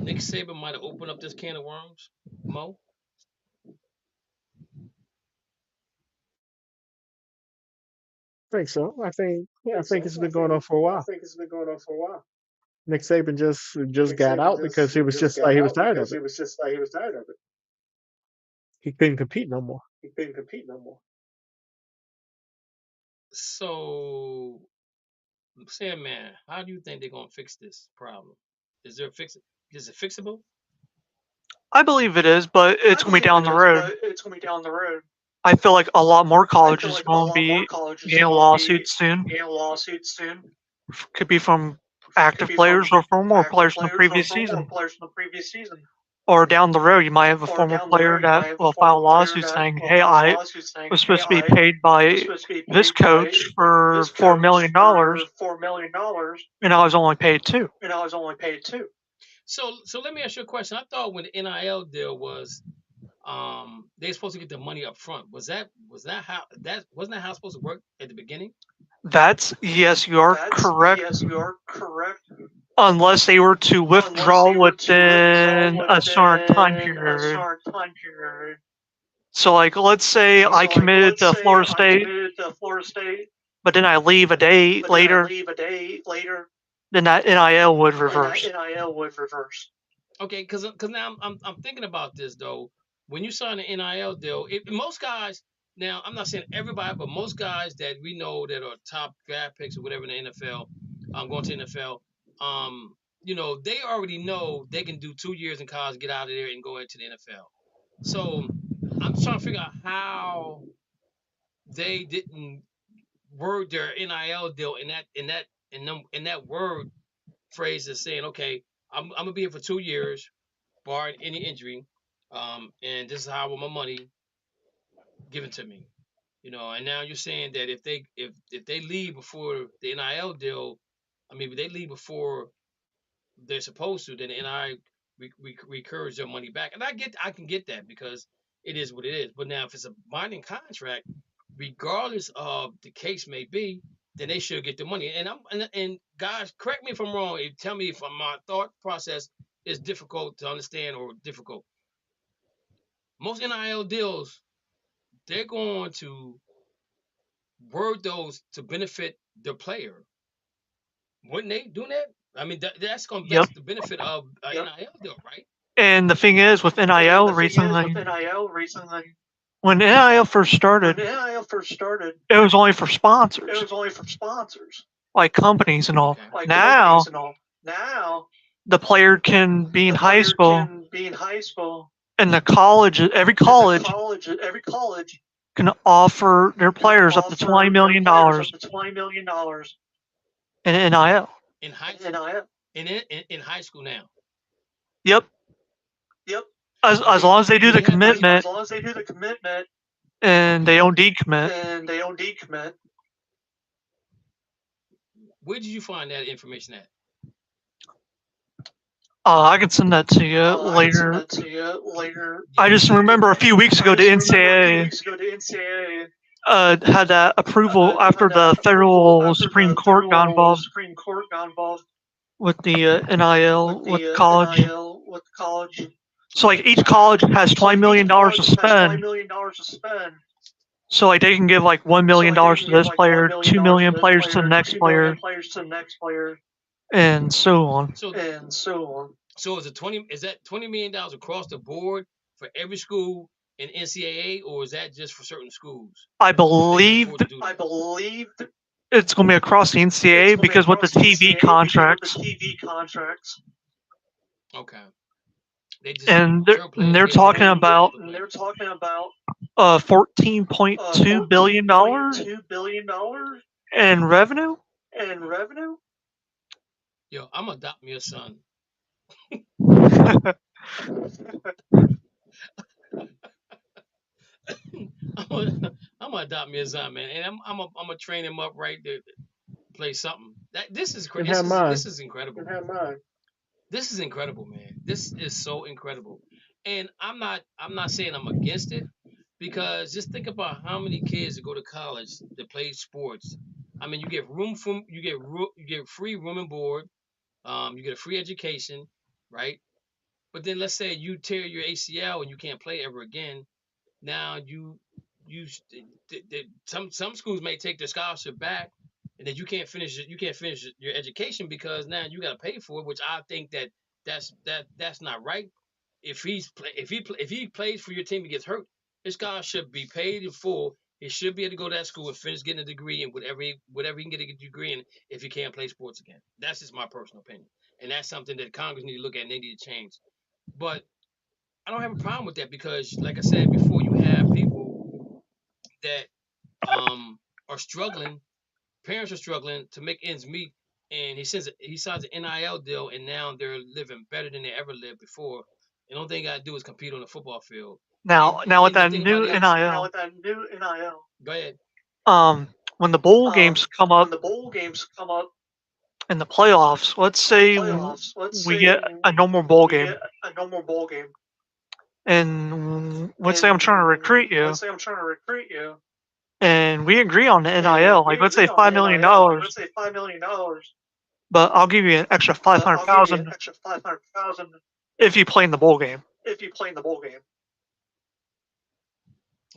Nick Saban might have opened up this can of worms, Mo? I think so. I think it's been going on for a while. Nick Saban just got out because he was just like he was tired of it. He couldn't compete no more. So, Sandman, how do you think they're gonna fix this problem? Is it fixable? I believe it is, but it's going to be down the road. I feel like a lot more colleges are going to be getting lawsuits soon. Could be from active players or from more players from the previous season. Or down the road, you might have a former player that will file a lawsuit saying, hey, I was supposed to be paid by this coach for $4 million, and I was only paid $2 million. So let me ask you a question. I thought when the NIL deal was, they're supposed to get the money up front. Wasn't that how it's supposed to work at the beginning? Yes, you are correct. Unless they were to withdraw within a certain time period. So, like, let's say I committed to Florida State, but then I leave a day later, then that NIL would reverse. Okay, because now I'm thinking about this though. When you sign an NIL deal, most guys, now I'm not saying everybody, but most guys that we know that are top draft picks or whatever in the NFL, going to the NFL, you know, they already know they can do 2 years in college, get out of there, and go into the NFL. So I'm trying to figure out how they didn't word their NIL deal in that word phrase is saying, okay, I'm gonna be here for 2 years, barring any injury, and this is how I want my money given to me, you know. And now you're saying that if they leave before the NIL deal, I mean, if they leave before they're supposed to, then the NIL recurs their money back, and I can get that because it is what it is. But now if it's a binding contract, regardless of the case may be, then they should get the money. And guys, correct me if I'm wrong. Tell me if my thought process is difficult to understand or difficult. Most NIL deals, they're going to word those to benefit the player. Wouldn't they do that? I mean, that's going to be the benefit of an NIL deal, right? And the thing is, with NIL recently, when NIL first started, it was only for sponsors. like companies and all. Okay. Now the player can be in high school, and every college can offer their players up to $20 million in NIL. In high in high school now. Yep. As long as they do the commitment and they don't decommit. Where did you find that information at? I can send that to you later. I just remember a few weeks ago the NCAA had that approval after the federal Supreme Court got involved with the NIL with college. So like each college has $20 million to spend. So like they can give like $1 million to this player, 2 million players to the next player, and so on. So is it $20 million across the board for every school in NCAA, or is that just for certain schools? I believe it's going to be across the NCAA because with the TV contracts. Okay. And they're talking about $14.2 billion in revenue. Yo, I'm gonna adopt me a son. I'm gonna adopt me a son, man, and I'm gonna train him up right to play something. This is crazy. This is incredible. This is incredible, man. This is so incredible. And I'm not saying I'm against it, because just think about how many kids that go to college that play sports. I mean, you get free room and board, you get a free education, right? But then let's say you tear your ACL and you can't play ever again. Now some schools may take their scholarship back, and then you can't finish your education because now you got to pay for it, which I think that's not right. If he plays for your team and gets hurt, his scholarship should be paid in full. He should be able to go to that school and finish getting a degree in whatever he can get a degree in if he can't play sports again. That's just my personal opinion, and that's something that Congress need to look at and they need to change. But I don't have a problem with that because, like I said before, you have people that are struggling. Parents are struggling to make ends meet, and he signs an NIL deal, and now they're living better than they ever lived before. And the only thing I gotta do is compete on the football field. Now with that new NIL. Go ahead. When the bowl games come up in the playoffs, let's say we get a normal bowl game. And let's say I'm trying to recruit you. And we agree on the NIL, like let's say $5 million. But I'll give you an extra $500,000 if you play in the bowl game.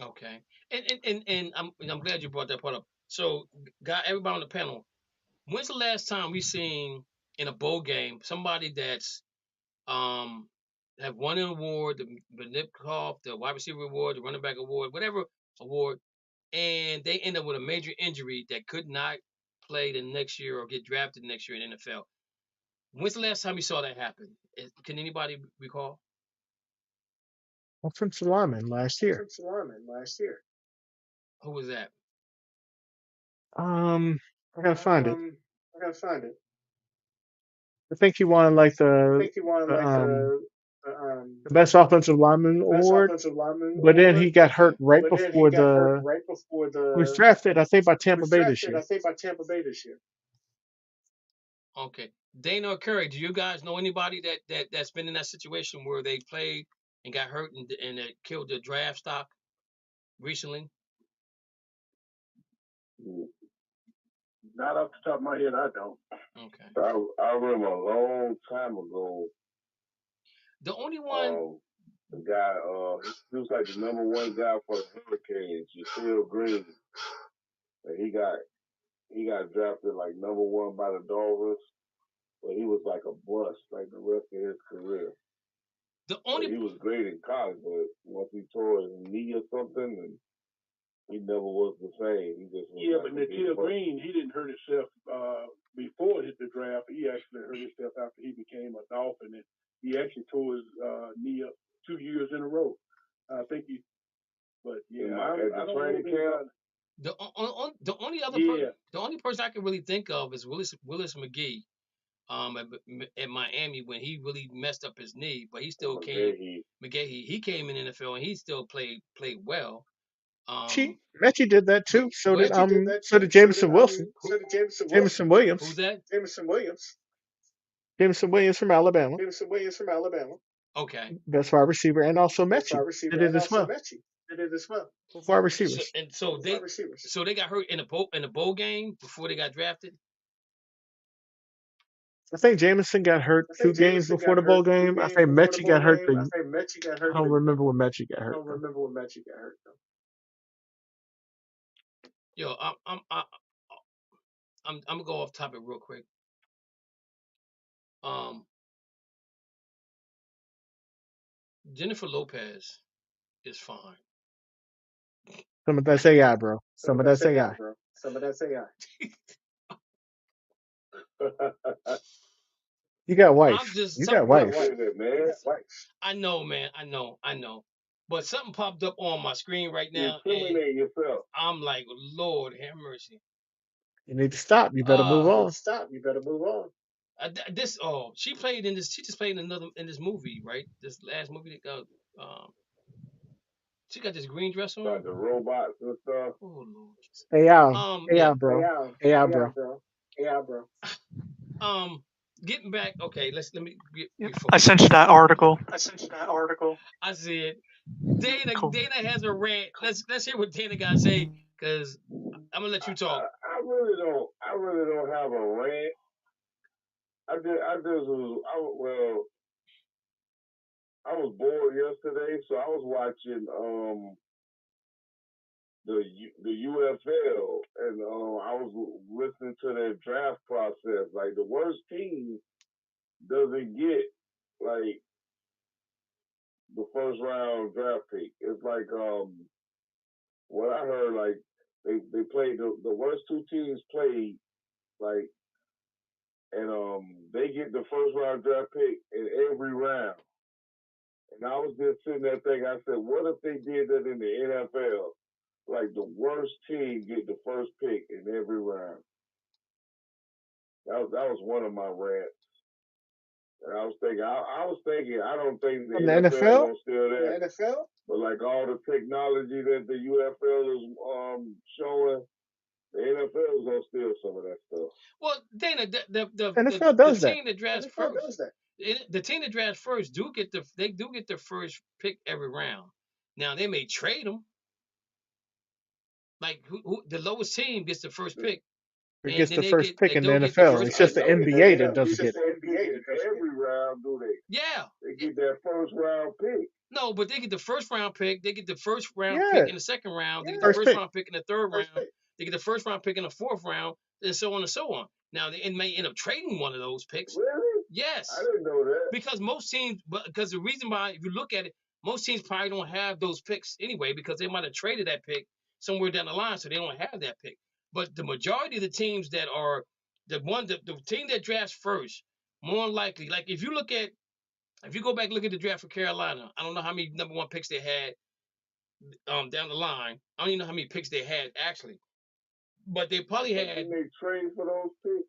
Okay. And I'm glad you brought that part up. So, everybody on the panel, when's the last time we seen in a bowl game somebody that's have won an award, the Nipkoff, the wide receiver award, the running back award, whatever award, and they end up with a major injury that could not play the next year or get drafted next year in the NFL? When's the last time you saw that happen? Can anybody recall? Offensive lineman last year. Who was that? I gotta find it. I think he won like the best offensive lineman award, but then he got hurt right before he was drafted, I think, by Tampa Bay this year. Okay, Dana or Curry, do you guys know anybody that's been in that situation where they played and got hurt and it killed the draft stock recently? Not off the top of my head, I don't. Okay. I remember a long time ago. The only one. The guy, he was like the number one guy for the Hurricanes, Yasiel Green. And he got drafted like number one by the Dolphins, but he was like a bust like the rest of his career. He was great in college, but once he tore his knee or something, and he never was the same. He just was Nikhil Green, he didn't hurt himself before the draft. He actually hurt himself after he became a Dolphin, and he actually tore his knee up 2 years in a row. I think he, but yeah, I don't training camp. The only other the only person I can really think of is Willis McGee. At Miami when he really messed up his knee, but he still came. McGahee, he came in the NFL and he still played well. Mechie did that too. So did Jameson Wilson. Jameson Williams. Who's that? Jameson Williams from Alabama. Okay. Best wide receiver, and also Mechie did it as well. Both wide receivers. So they got hurt in the bowl game before they got drafted. I think Jameson got hurt 2 games before the bowl game. I think Mechie got hurt. I don't remember when Mechie got hurt. Yo, I'm gonna go off topic real quick. Jennifer Lopez is fine. Some of that's AI, bro. Some of that's AI. You got wife. You got wife. I know, man. I know. But something popped up on my screen right now. And I'm like, Lord, have mercy. You need to stop. You better move on. She played in this. She just played in this movie, right? This last movie that got. She got this green dress on. Like the robots and stuff. Oh Lord. AI, bro. Getting back. Okay, let me get. I sent you that article. I see it. Dana has a rant. Let's hear what Dana got to say, because I'm gonna let you talk. I really don't have a rant. I was bored yesterday, so I was watching the UFL, and I was listening to their draft process. Like, the worst team doesn't get like the first round draft pick. It's like what I heard, like they played the worst 2 teams played, like, and they get the first round draft pick in every round. And I was just sitting there thinking, I said, what if they did that in the NFL? Like, the worst team get the first pick in every round. That was one of my rants. And I was thinking, I don't think the NFL is gonna steal that. The NFL? But like all the technology that the UFL is showing, the NFL is gonna steal some of that stuff. Well, Dana, the NFL does the team that drafts first, the team that drafts first do get the first pick every round. Now they may trade them. Like who the lowest team gets the first pick. It gets the first pick in the NFL. It's just the NBA that doesn't get it. Every round, do they? Yeah. They get that first round pick. No, but they get the first round pick. They get the first round pick in the second round. They get the first round pick in the third round. They get the first round pick in the fourth round, and so on and so on. Now they may end up trading one of those picks. Really? Yes. I didn't know that. Because most teams, because the reason why, if you look at it, most teams probably don't have those picks anyway, because they might have traded that pick somewhere down the line, so they don't have that pick. But the majority of the teams that are the team that drafts first, more likely, like if you go back and look at the draft for Carolina, I don't know how many number 1 picks they had down the line. I don't even know how many picks they had actually, but they probably had. Didn't they trade for those picks?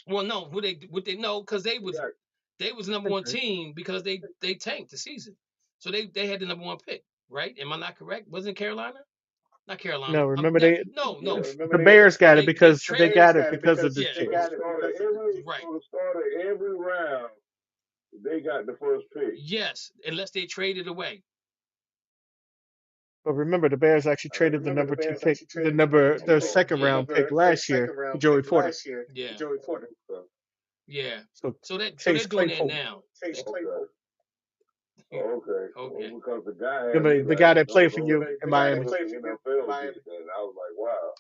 Well, no, because they was number 1 team because they tanked the season, so they had the number 1 pick, right? Am I not correct? Wasn't it Carolina? Not Carolina. No, remember No. The Bears got it because they got it because of the Right. The start of every round, they got the first pick. Yes, unless they traded away. But remember, the Bears actually traded the number 2 pick, the second round pick last year, Joey Porter. Yeah. Yeah. So they're doing that now. Okay. Well, because the guy the guy that played for you in Miami. And I was like, wow,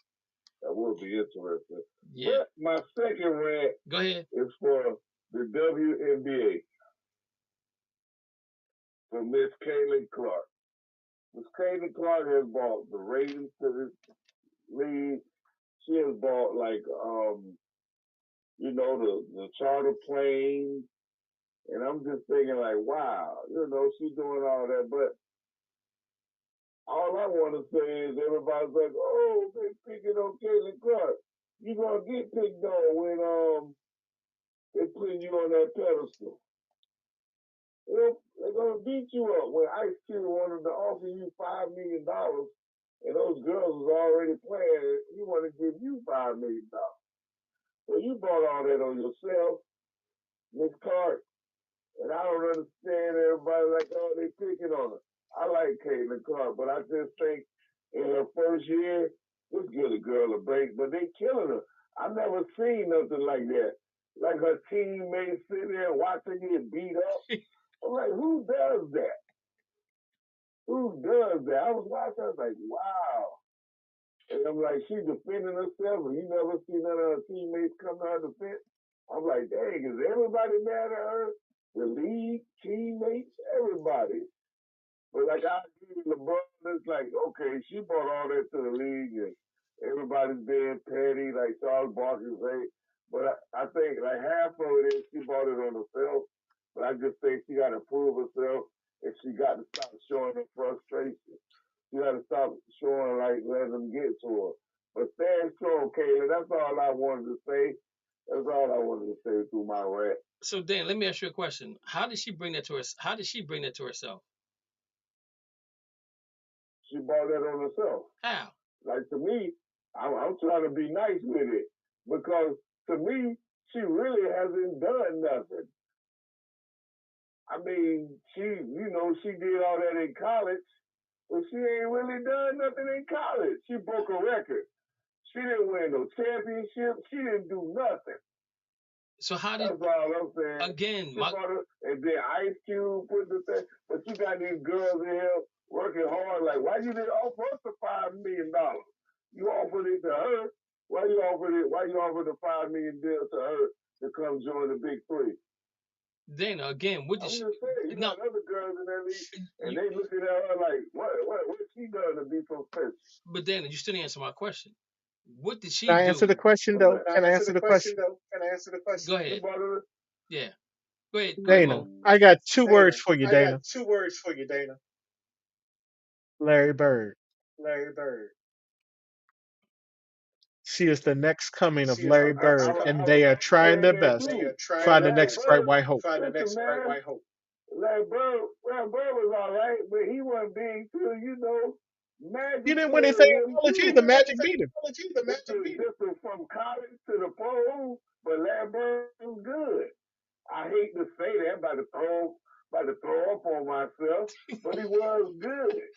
that would be interesting. Yeah. But my second rant Go ahead. is for the WNBA. For Miss Caitlin Clark. Miss Caitlin Clark has brought the ratings to this league. has bought like the charter planes, and I'm just thinking like, wow, she's doing all that, but all I want to say is everybody's like, oh, they picking on Caitlin Clark. You gonna get picked on when they putting you on that pedestal. They're gonna beat you up when Ice Cube wanted to offer you $5 million, and those girls was already playing. He want to give you $5 million. So you brought all that on yourself, Miss Clark. And I don't understand everybody like, oh, they picking on her. I like Caitlin Clark, but I just think in her first year, let's give the girl a break. But they killing her. I've never seen nothing like that. Like her teammates sitting there watching get beat up. I'm like, who does that? Who does that? I was watching, I was like, wow. And I'm like, she's defending herself, and you never see none of her teammates come to her defense. I'm like, dang, is everybody mad at her? The league, teammates, everybody. But like I agree with LeBron, it's like, okay, she brought all that to the league, and everybody's being petty, like Charles Barkley say. But I think like half of it is she brought it on herself. But I just think she got to prove herself, and she got to stop showing her frustration. She got to stop showing, like, letting them get to her. But stand strong, Caitlin. That's all I wanted to say. That's all I wanted to say through my rant. So Dan, let me ask you a question. How did she bring that to her? How did she bring that to herself? She brought that on herself. How? Like, to me, I'm trying to be nice with it, because to me, she really hasn't done nothing. I mean, she did all that in college, but she ain't really done nothing in college. She broke a record. She didn't win no championship. She didn't do nothing. So how did? That's all I'm saying. Again, and then Ice Cube put the thing. But you got these girls in here working hard. Like, why you didn't offer us the $5 million? You offered it to her. Why you offered the $5 million deal to her to come join the Big Three? Dana, again, what did she? I'm just saying, you got other girls in that league, and they looking at her like, what she done to be professional? But Dana, you still didn't answer my question. What did she Can I do? answer the question though? Can I answer the question? Go ahead. Yeah. Go ahead. Dana, I got two words for you, Dana. Larry Bird. She is the next coming of Larry Bird, and they are trying their best to find the next bright white hope. Larry Bird was all right, but he wasn't big too, Magic. He didn't win anything in college either. Magic beat him. Just from college to the pros, but Larry Bird was good. I hate to say that, by to throw up on myself, but he was good.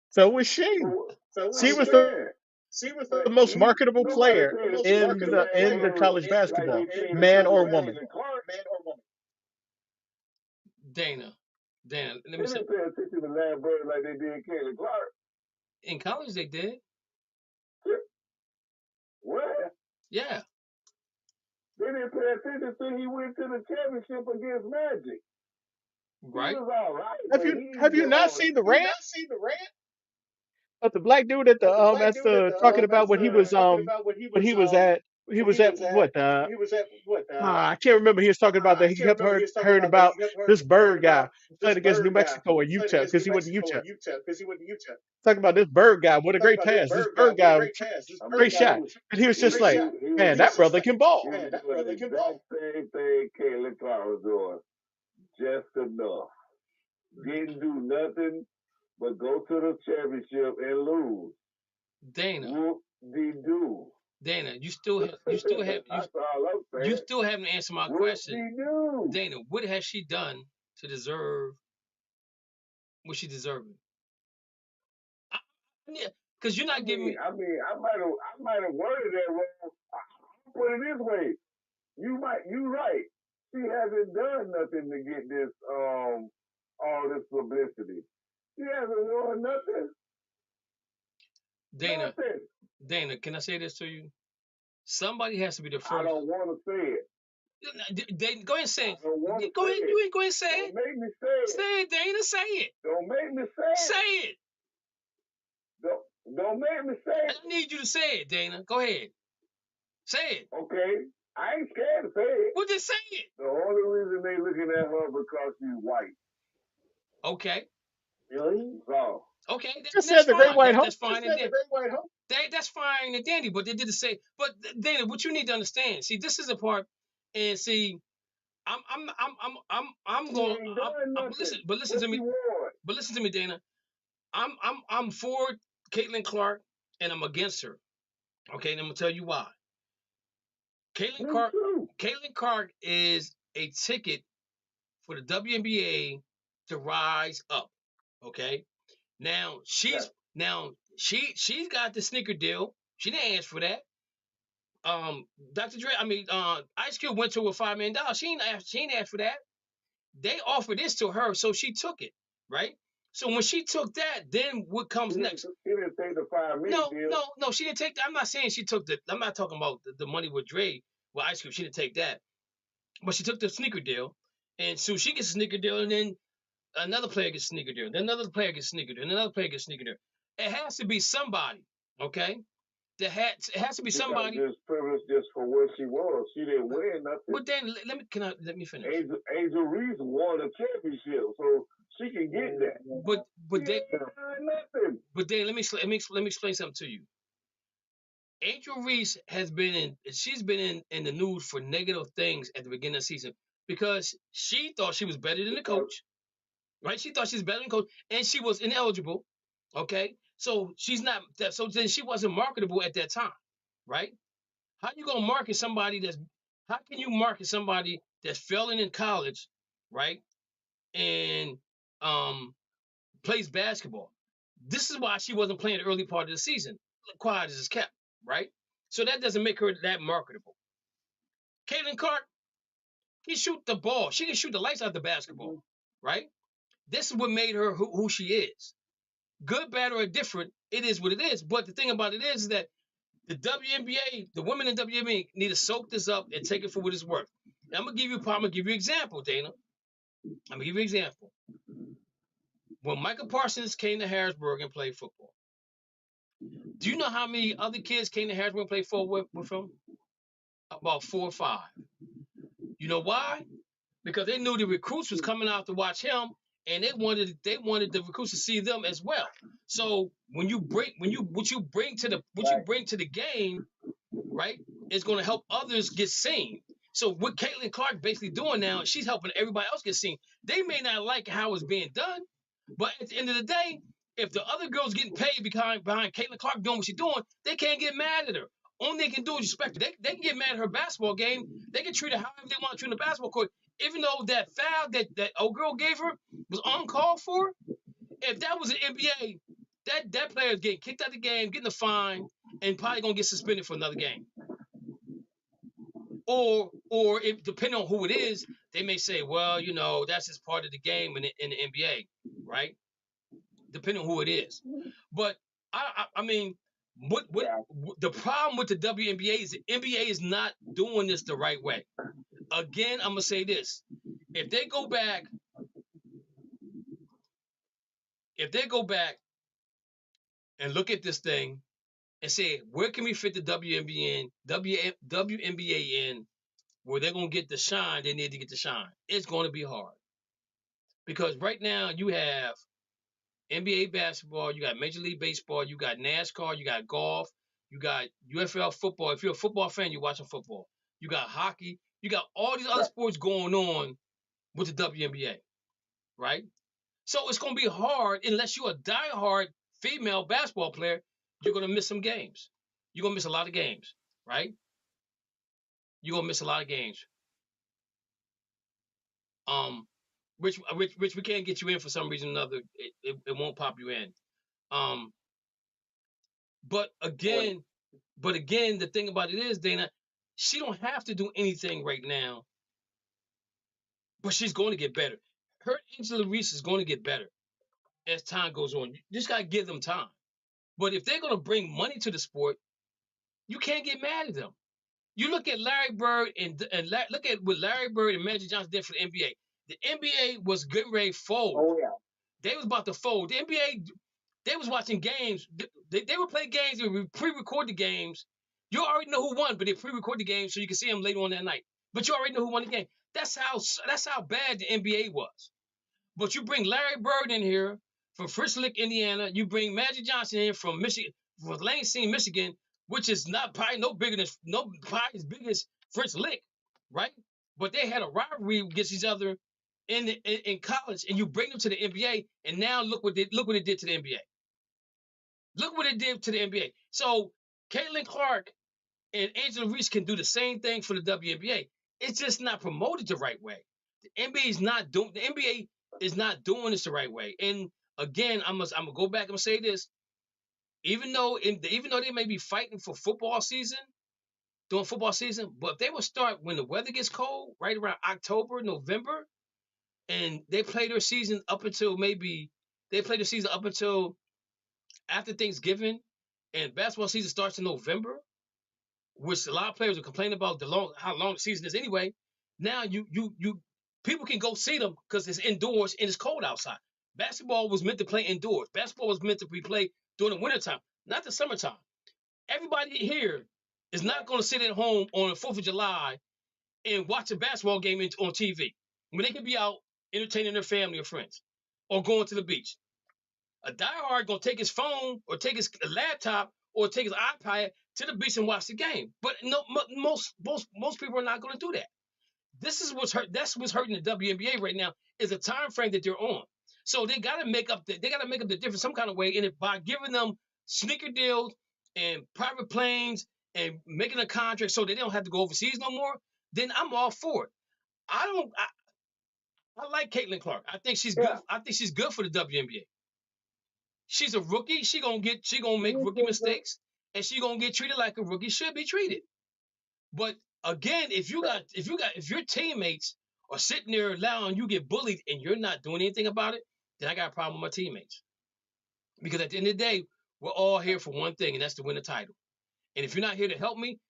So was she. She was the most marketable player in the college basketball, man or woman. Dana, let me say. They didn't pay attention to Larry Bird like they did Caitlin Clark. In college, they did. What? Yeah. They didn't pay attention until he went to the championship against Magic. Right. He was all right. Have you not seen the rant? But the black dude at the talking about what he was what I can't remember. He was talking about that he kept heard about this Bird guy playing against New Mexico or Utah because he went to Utah. Talking about this Bird guy, what a great pass! This Bird guy, great shot, and he was just like, man, that brother can ball. Same thing Caitlin Clark was doing, just enough. Didn't do nothing but go to the championship and lose. Dana. Whoop-de-doo. Dana, you still haven't answered my question. Dana, what has she done to deserve what she deserving? Because you're not giving me. I might have worded that wrong. I'll put it this way. You right. She hasn't done nothing to get this all this publicity. She hasn't won nothing. Dana, can I say this to you? Somebody has to be the first. I don't want to say it. Go ahead and say it. Go ahead and say it. Don't make me say it. Say it, Dana. Say it. Don't make me say it. Say it. Don't make me say it. I need you to say it, Dana. Go ahead. Say it. Okay. I ain't scared to say it. Well, just say it. The only reason they looking at her because she's white. Okay. Really? So. Okay. Just That's said the fine. Great White Hope. That's fine. That's fine and dandy, but they did the same. But Dana, what you need to understand, see, this is the part, and see, I'm going. Listen to me. But listen to me, Dana. I'm for Caitlin Clark, and I'm against her. Okay, and I'm gonna tell you why. Caitlin Clark is a ticket for the WNBA to rise up. Okay, now she's got the sneaker deal. She didn't ask for that. Dr. Dre, Ice Cube went to her $5 million. She ain't asked for that. They offered this to her, so she took it, right? So when she took that, then what comes next? She didn't take the $5 million. No, she didn't take that. I'm not saying she took the. I'm not talking about the money with Dre, with Ice Cube. She didn't take that, but she took the sneaker deal, and so she gets a sneaker deal, and then another player gets a sneaker deal, then another player gets a sneaker deal, and another player gets a sneaker deal. It has to be somebody, okay? It has to be somebody. She got just privileged just for what she was. She didn't win nothing. But then let me finish. Angel Reese won a championship, so she can get that. But then let me explain something to you. Angel Reese has been in the news for negative things at the beginning of the season because she thought she was better than the coach, right? She thought she was better than the coach, and she was ineligible. Okay, so she's not. So then she wasn't marketable at that time, right? How you gonna market somebody that's? How can you market somebody that's failing in college, right? And plays basketball. This is why she wasn't playing the early part of the season. Quiet as it's kept, right? So that doesn't make her that marketable. Caitlin Clark, she shoot the ball. She can shoot the lights out the basketball, right? This is what made her who she is. Good, bad, or different, it is what it is. But the thing about it is that the WNBA, the women in WNBA need to soak this up and take it for what it's worth. And I'm gonna give you an example, Dana. I'm gonna give you an example. When Michael Parsons came to Harrisburg and played football, do you know how many other kids came to Harrisburg and played football with him? About 4 or 5. You know why? Because they knew the recruits was coming out to watch him, and they wanted the recruits to see them as well. So what you bring to the game, right, is going to help others get seen. So what Caitlin Clark basically doing now, she's helping everybody else get seen. They may not like how it's being done, but at the end of the day, if the other girls getting paid behind Caitlin Clark doing what she's doing, they can't get mad at her. Only they can do is respect her. They can get mad at her basketball game. They can treat her however they want to treat the basketball court. Even though that foul that old girl gave her was uncalled for, if that was an NBA, that player is getting kicked out of the game, getting a fine, and probably gonna get suspended for another game. Or if depending on who it is, they may say, well, that's just part of the game in the NBA, right? Depending on who it is. But I mean, what the problem with the WNBA is the NBA is not doing this the right way. Again, I'm gonna say this: if they go back and look at this thing and say, where can we fit the WNBA in where they're gonna get the shine they need to get the shine? It's going to be hard because right now you have NBA basketball, you got Major League Baseball, you got NASCAR, you got golf, you got UFL football. If you're a football fan, you're watching football. You got hockey. You got all these other sports going on with the WNBA, right? So it's going to be hard unless you're a diehard female basketball player. You're going to miss some games. You're going to miss a lot of games, right? You're going to miss a lot of games. Which we can't get you in for some reason or another. It won't pop you in. But again, the thing about it is, Dana, she don't have to do anything right now, but she's going to get better. Her Angela Reese is going to get better as time goes on. You just got to give them time. But if they're going to bring money to the sport, you can't get mad at them. You look at Larry Bird and look at what Larry Bird and Magic Johnson did for the NBA. The NBA was getting ready to fold. Oh, yeah. They was about to fold. The NBA, They was watching games. They would play games. They would pre-record the games. You already know who won, but they pre-record the game so you can see them later on that night. But you already know who won the game. That's how bad the NBA was. But you bring Larry Bird in here from Fritz Lick, Indiana. You bring Magic Johnson in from Michigan, from Lansing, Michigan, which is not probably probably as big as Fritz Lick, right? But they had a rivalry against each other in college, and you bring them to the NBA, and now look what it did to the NBA. Look what it did to the NBA. So Caitlin Clark and Angela Reese can do the same thing for the WNBA. It's just not promoted the right way. The NBA is not doing this the right way. And again, I'm gonna go back and say this. Even though they may be fighting for football season, during football season, but if they will start when the weather gets cold, right around October, November, and they play their season up until after Thanksgiving, and basketball season starts in November, which a lot of players are complaining about how long the season is anyway. Now you people can go see them because it's indoors and it's cold outside. Basketball was meant to play indoors. Basketball was meant to be played during the wintertime, not the summertime. Everybody here is not going to sit at home on the 4th of July and watch a basketball game on TV when they can be out entertaining their family or friends or going to the beach. A diehard going to take his phone or take his laptop or take his iPad to the beach and watch the game. But no, most people are not going to do that. This is what's hurt. That's what's hurting the WNBA right now is the time frame that they're on. So they got to make up the difference some kind of way in it by giving them sneaker deals and private planes and making a contract so they don't have to go overseas no more. Then I'm all for it. I like Caitlin Clark. I think she's good. I think she's good for the WNBA. She's a rookie. She gonna make rookie mistakes, and she gonna get treated like a rookie should be treated. But again, if your teammates are sitting there allowing you get bullied and you're not doing anything about it, then I got a problem with my teammates. Because at the end of the day, we're all here for one thing, and that's to win the title. And if you're not here to help me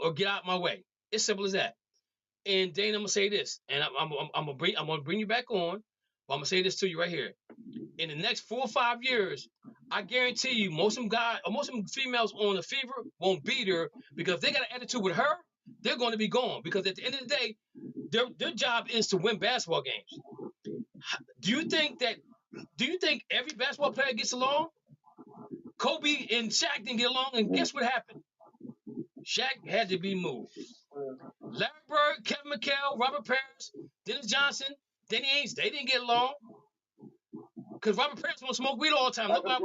or get out of my way. It's simple as that. And Dana, I'm gonna say this, and I'm gonna bring you back on. But I'm gonna say this to you right here. In the next 4 or 5 years, I guarantee you, most of them females on the fever won't beat her because if they got an attitude with her, they're going to be gone. Because at the end of the day, their job is to win basketball games. Do you think every basketball player gets along? Kobe and Shaq didn't get along, and guess what happened? Shaq had to be moved. Larry Bird, Kevin McHale, Robert Parrish, Dennis Johnson, Danny Ainge, they didn't get along. Because Robert Parrish want to smoke weed all the time. Nobody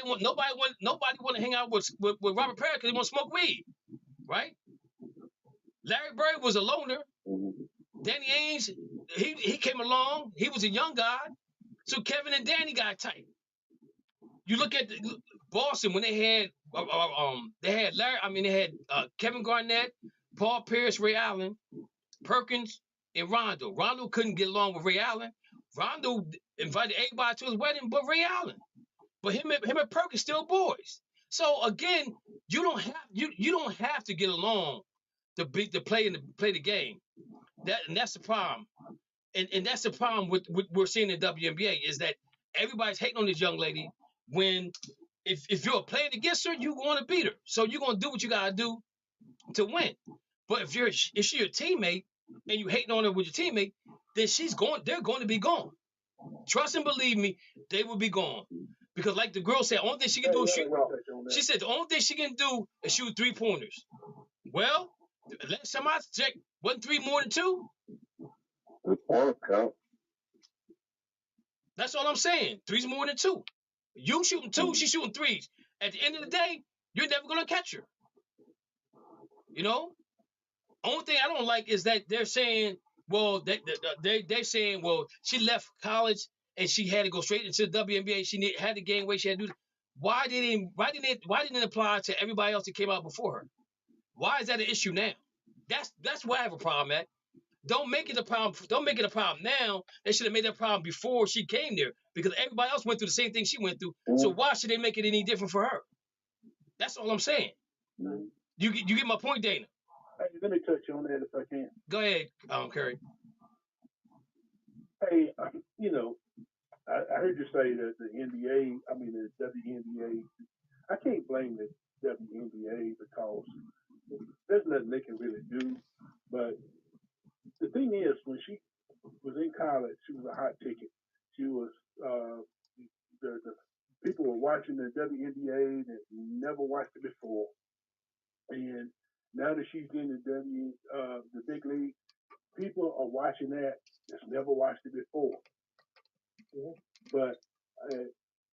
want to hang out with Robert Parrish because he want to smoke weed, right? Larry Bird was a loner. Danny Ainge, he came along. He was a young guy, so Kevin and Danny got tight. You look at Boston when they had Kevin Garnett, Paul Pierce, Ray Allen, Perkins, and Rondo. Rondo couldn't get along with Ray Allen. Rondo invited everybody to his wedding but Ray Allen. But him and Perkins still boys. So again, you don't have to get along to play the game. That's the problem. And that's the problem with we're seeing in the WNBA is that everybody's hating on this young lady when if you're playing against her, you want to beat her. So you're gonna do what you gotta do to win. But if she's your teammate and you hating on her with your teammate, then they're going to be gone. Trust and believe me, they will be gone. Because like the girl said, the only thing she can do is shoot. She said the only thing she can do is shoot 3-pointers. Well, last time I checked, wasn't 3 more than 2? That's all I'm saying. 3's more than 2. You shooting 2, she's shooting 3s. At the end of the day, you're never gonna catch her. You know? Only thing I don't like is that they're saying, well, they're saying, well, she left college and she had to go straight into the WNBA. She had to gain weight. She had to do. Why didn't it apply to everybody else that came out before her? Why is that an issue now? That's where I have a problem at. Don't make it a problem. Don't make it a problem now. They should have made that problem before she came there because everybody else went through the same thing she went through. So why should they make it any different for her? That's all I'm saying. You get my point, Dana? Hey, let me touch on that if I can. Go ahead, Curry. Hey, I heard you say that the NBA, I mean the WNBA. I can't blame the WNBA because there's nothing they can really do. But the thing is, when she was in college, she was a hot ticket. She was the people were watching the WNBA that never watched it before, and now that she's in the big league, people are watching that that's never watched it before. But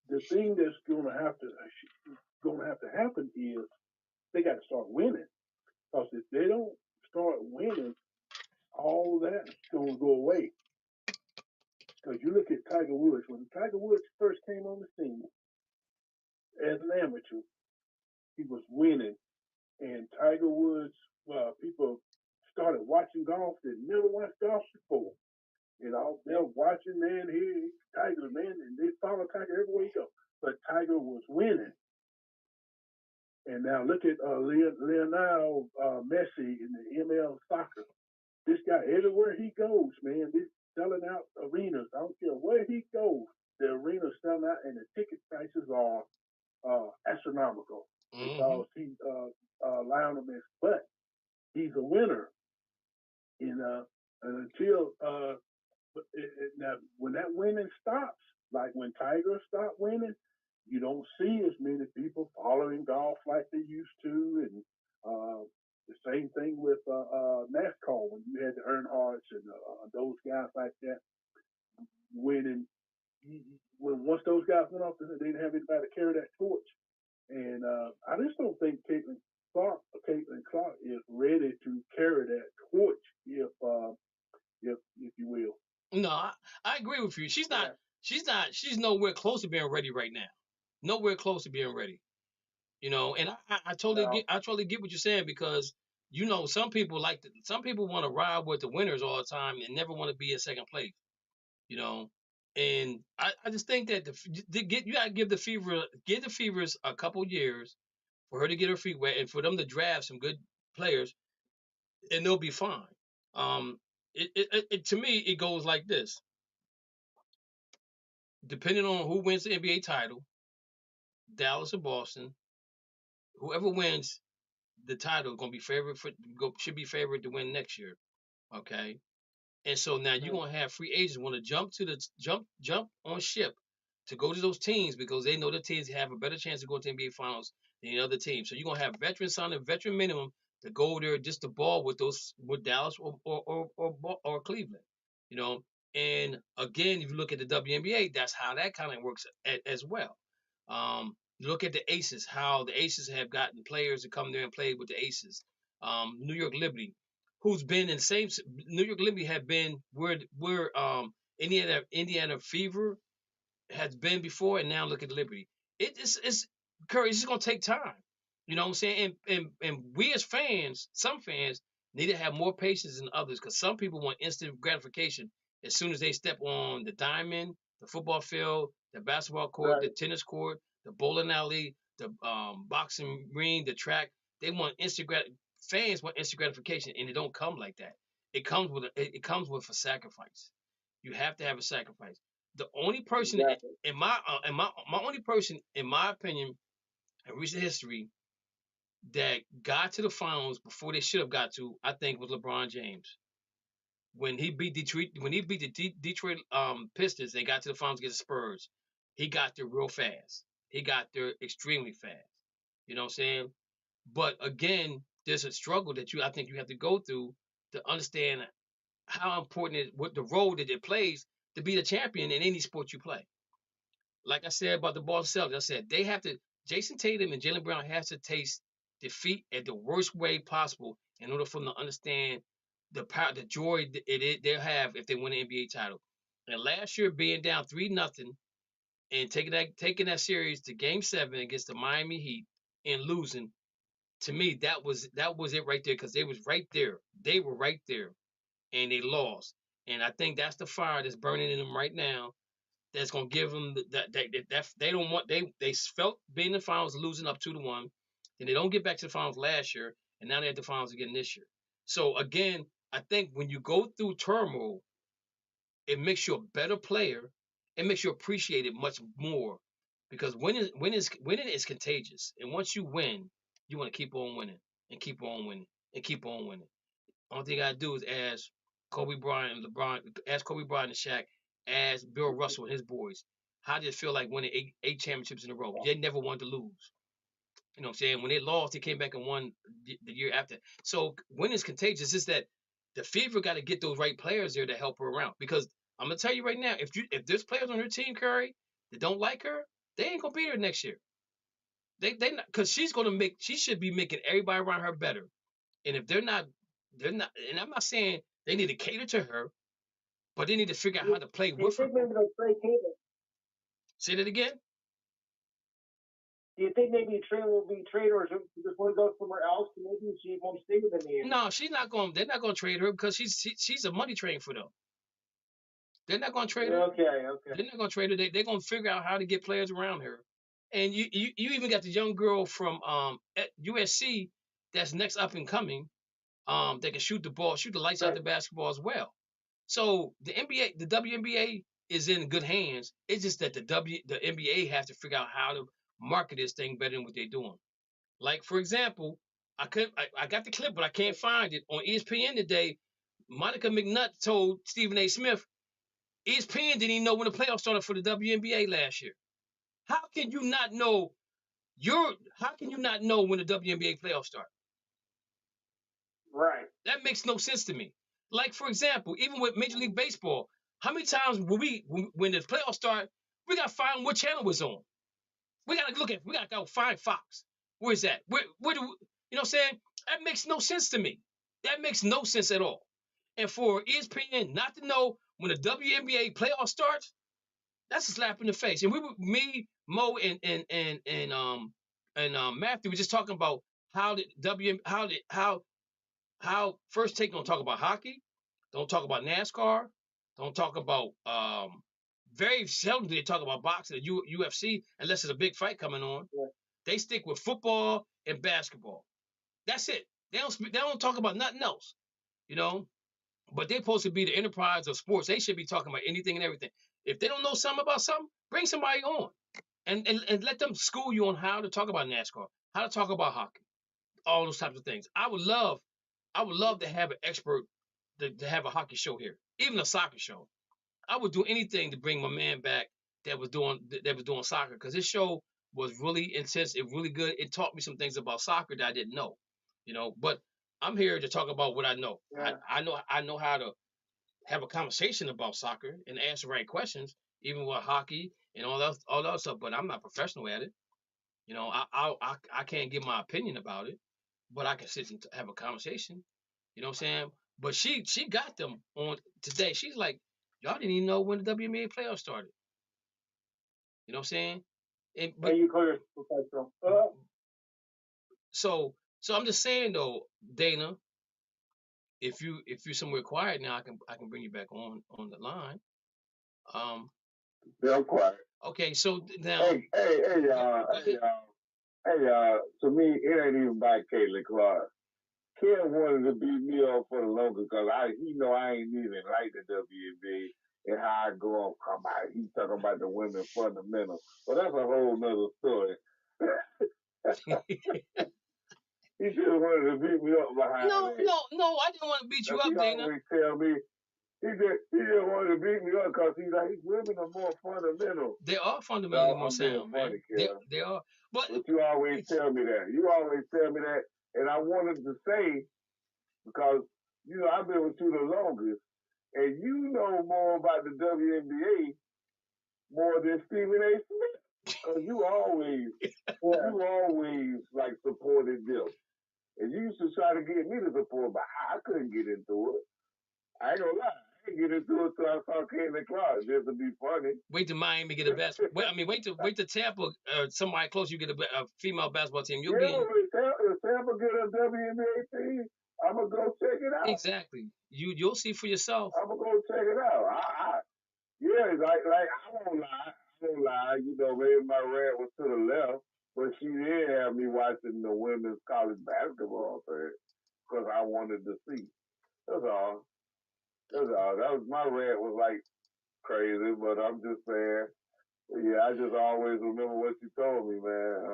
the thing that's going to have to happen is they got to start winning. Because if they don't start winning, all that's going to go away. Because you look at Tiger Woods. When Tiger Woods first came on the scene as an amateur, he was winning. And Tiger Woods, people started watching golf that never watched golf before. You know, they're watching, man, here, Tiger, man, and they follow Tiger everywhere he goes. But Tiger was winning. And now look at Lionel Messi in the ML soccer. This guy, everywhere he goes, man, he's selling out arenas. I don't care where he goes, the arena's selling out, and the ticket prices are astronomical because he's Lionel Messi. But he's a winner. And until now, when that winning stops, like when Tiger stopped winning, you don't see as many people following golf like they used to, and the same thing with NASCAR when you had the Earnhardts and those guys like that winning. Once those guys went off, they didn't have anybody to carry that torch. And I just don't think Caitlin Clark is ready to carry that torch, if you will. No, I agree with you. She's not. Yeah. She's nowhere close to being ready right now. Nowhere close to being ready. You know, and I totally get what you're saying, because you know some people want to ride with the winners all the time and never want to be in second place. You know, and I just think that you gotta give the Fevers a couple years for her to get her feet wet and for them to draft some good players, and they'll be fine. To me, it goes like this. Depending on who wins the NBA title, Dallas or Boston, whoever wins the title should be favored to win next year. Okay. And so now you're gonna have free agents want to jump on ship to go to those teams because they know the teams have a better chance to go to the NBA finals than the other teams. So you're gonna have veterans sign a veteran minimum to go there just to ball with Dallas or Cleveland. You know, and again, if you look at the WNBA, that's how that kind of works as well. You look at the Aces, how the Aces have gotten players to come there and play with the Aces. New York Liberty, who's been in the same. New York Liberty have been where Indiana Fever has been before, and now look at Liberty. It's Curry. It's just gonna take time. You know what I'm saying? And we as fans, some fans need to have more patience than others, because some people want instant gratification as soon as they step on the diamond, the football field, the basketball court, the tennis court, the bowling alley, the boxing ring, the track. They want fans want instant gratification, and it don't come like that. It comes with a sacrifice. You have to have a sacrifice. The only person in my only person, in my opinion, in recent history that got to the finals before they should have got to, I think, was LeBron James. When he beat the Detroit Pistons, they got to the finals against the Spurs. He got there real fast. He got there extremely fast. You know what I'm saying? But again, there's a struggle that I think you have to go through to understand how important what the role that it plays to be the champion in any sport you play. Like I said about the Boston Celtics, I said they have to. Jason Tatum and Jaylen Brown have to taste defeat at the worst way possible in order for them to understand the power, the joy they'll have if they win an NBA title. And last year, being down 3-0 and taking that series to Game 7 against the Miami Heat and losing, to me that was it right there, because they was right there. They were right there, and they lost. And I think that's the fire that's burning in them right now. That's gonna give them that they don't want. They felt being in the finals, losing up 2-1, and they don't get back to the finals last year, and now they're at the finals again this year. So again, I think when you go through turmoil, it makes you a better player, It makes you appreciate it much more because winning is contagious. And once you win, you want to keep on winning and keep on winning and keep on winning. Only thing I do is ask Kobe Bryant and LeBron, ask Kobe Bryant and Shaq, ask Bill Russell and his boys, how did it feel like winning eight championships in a row? They never wanted to lose. You know what I'm saying? When they lost, they came back and won the year after. So winning is contagious. It's just that the Fever got to get those right players there to help her around. Because I'm gonna tell you right now, if there's players on her team, Curry, that don't like her, they ain't gonna be there next year. They not, because she should be making everybody around her better. And if they're not. And I'm not saying they need to cater to her, but they need to figure out how to play with her. Maybe they'll trade Tatum? Say that again. Do you think maybe Trey will be traded, or just want to go somewhere else? Maybe she won't stay with them here. No, she's not going. They're not going to trade her because she's a money train for them. They're not going to trade her. Okay. They're not going to trade her. They're going to figure out how to get players around her. And you even got the young girl from at USC that's next up and coming. That can shoot the lights out the basketball as well. So the NBA, the WNBA is in good hands. It's just that the NBA has to figure out how to market this thing better than what they're doing. Like, for example, I got the clip, but I can't find it. On ESPN today, Monica McNutt told Stephen A. Smith, ESPN didn't even know when the playoffs started for the WNBA last year. How can you not know when the WNBA playoffs start? Right. That makes no sense to me. Like, for example, even with Major League Baseball, how many times when the playoffs start, we got to find what channel was on. We got to go find Fox. Where's that? Where do you know what I'm saying? That makes no sense to me. That makes no sense at all. And for ESPN not to know when the WNBA playoff starts, that's a slap in the face. And Mo and Matthew were just talking about how First Take don't talk about hockey, don't talk about NASCAR, don't talk about very seldom do they talk about boxing or UFC unless there's a big fight coming on. Yeah. They stick with football and basketball. That's it. They don't talk about nothing else, you know. But they're supposed to be the enterprise of sports. They should be talking about anything and everything. If they don't know something about something, bring somebody on and let them school you on how to talk about NASCAR, how to talk about hockey, all those types of things. I would love to have an expert to have a hockey show here, even a soccer show. I would do anything to bring my man back that was doing soccer, because this show was really intense. It really good. It taught me some things about soccer that I didn't know, you know. But I'm here to talk about what I know. Yeah. I know how to have a conversation about soccer and ask the right questions, even with hockey and all that stuff. But I'm not professional at it. You know, I can't give my opinion about it, but I can sit and have a conversation. You know what I'm saying? But she got them on today. She's like, y'all didn't even know when the WNBA playoffs started. You know what I'm saying? But you call yourself professional. So I'm just saying though, Dana, if you're somewhere quiet now, I can bring you back on the line. Yeah, I'm quiet. Okay, so now. Hey, y'all. To me, it ain't even about Caitlin Clark. Ken wanted to beat me up for the longest because he know I ain't even like the WNBA and how I go on come out. He talking about the women fundamental. But that's a whole nother story. He should have wanted to beat me up behind No, that. no, I didn't want to beat you up, Dana. He always tell me, he just wanted to beat me up because he's like, women are more fundamental. They are fundamentally more sound, man. Funny, they are. But you always tell me that. You always tell me that. And I wanted to say, because, you know, I've been with you the longest, and you know more about the WNBA more than Stephen A. Smith. Because you always like supported them. And you used to try to get me to support, but I couldn't get into it. I ain't gonna lie. I didn't get into it till I saw Caitlin Clark, just to be funny. Wait till Miami get a best. Wait till Tampa, somebody close, you get a female basketball team. You'll be in. If Tampa get a WNBA team, I'm gonna go check it out. Exactly. You'll see for yourself. I'm gonna go check it out. I won't lie. You know, maybe my rant was to the left, but she did have me watching the women's college basketball thing because I wanted to see. That's all. That was my rant. Was like, crazy, but I'm just saying. Yeah, I just always remember what you told me, man.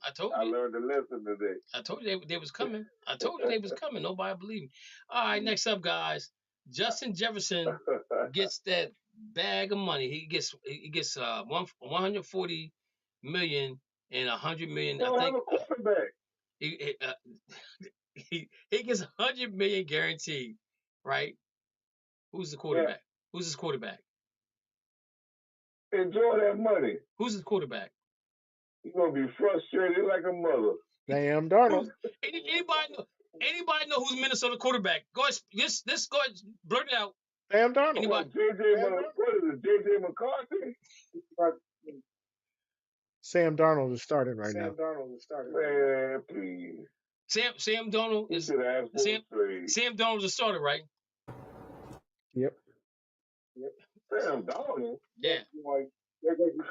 I told I you. learned a lesson today. I told you they was coming. I told you they was coming. Nobody believed me. All right, next up, guys. Justin Jefferson gets that bag of money. He gets 140 million and 100 million. Don't I think have a quarterback. he gets 100 million guaranteed, right? Who's the quarterback? Who's his quarterback? Enjoy that money. Who's his quarterback? He's gonna be frustrated like a mother. Sam Darnold. Anybody know who's Minnesota quarterback? Go ahead, go ahead, blurt it out. Sam Darnold. Anybody? What is it? JJ McCarthy? Sam Darnold is starting right now. Man, please. Sam Darnold is Sam Darnold's a starter, right? Yep. Sam Darnold? Yeah.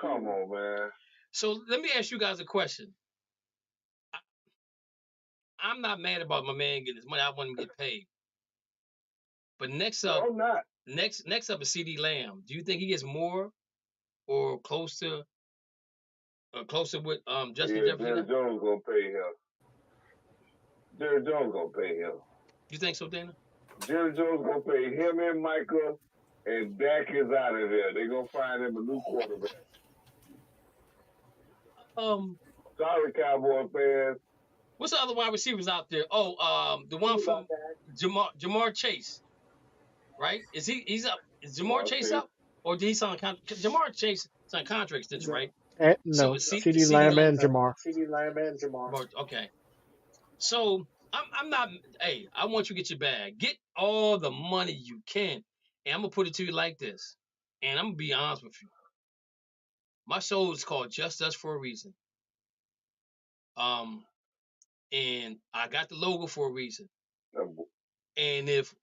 Come on, man. So let me ask you guys a question. I'm not mad about my man getting his money. I want him to get paid. But next up, I'm not. Next up is CD Lamb. Do you think he gets more or close to with Justin Jefferson? Jerry Jones gonna pay him. Jerry Jones gonna pay him. You think so, Dana? Jerry Jones gonna pay him and Michael, and Dak is out of there. They gonna find him a new quarterback. Sorry, Cowboy fans. What's the other wide receivers out there? Oh, the one from Jamar Chase, right? He's up? Is Jamar Chase up, or did he sign a contract? Jamar Chase signed contract extension, right? No, CD Lamb and Jamar. Okay. So I'm not. Hey, I want you to get your bag. Get all the money you can, and I'm gonna put it to you like this. And I'm gonna be honest with you. My show is called Just Us for a reason. And I got the logo for a reason. And if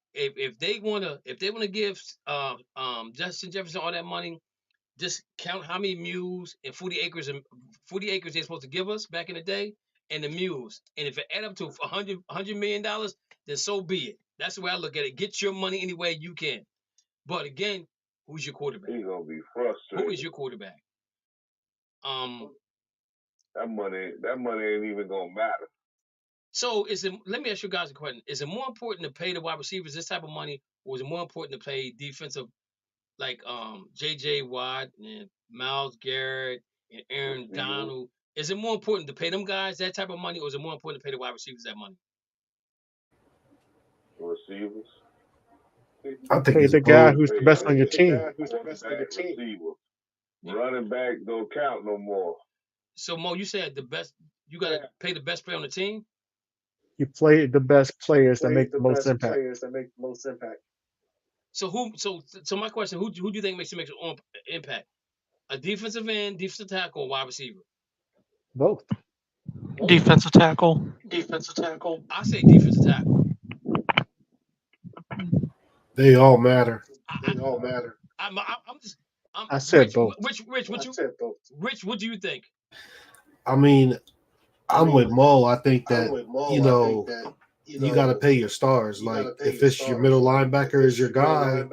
they wanna give Justin Jefferson all that money, just count how many mules and 40 acres they're supposed to give us back in the day, and the mules. And if it add up to $100 million, then so be it. That's the way I look at it. Get your money any way you can. But again, who's your quarterback? He's gonna be frustrated. Who is your quarterback? That money ain't even gonna matter. So let me ask you guys a question. Is it more important to pay the wide receivers this type of money, or is it more important to pay defensive like J.J. Watt and Myles Garrett and Aaron Donald? Is it more important to pay them guys that type of money, or is it more important to pay the wide receivers that money? Receivers? I think it's the guy who's the best on your team. Running back don't count no more. So Mo, you said the best. You got to pay the best player on the team. You play the best players that make the most impact. So So my question: Who do you think makes the impact? A defensive end, defensive tackle, or wide receiver? Both. Defensive tackle. I say defensive tackle. They all matter. I said both. Rich, what do you think? I mean, I'm with Mo. I think that you got to pay your stars. Like if it's your middle linebacker is your guy,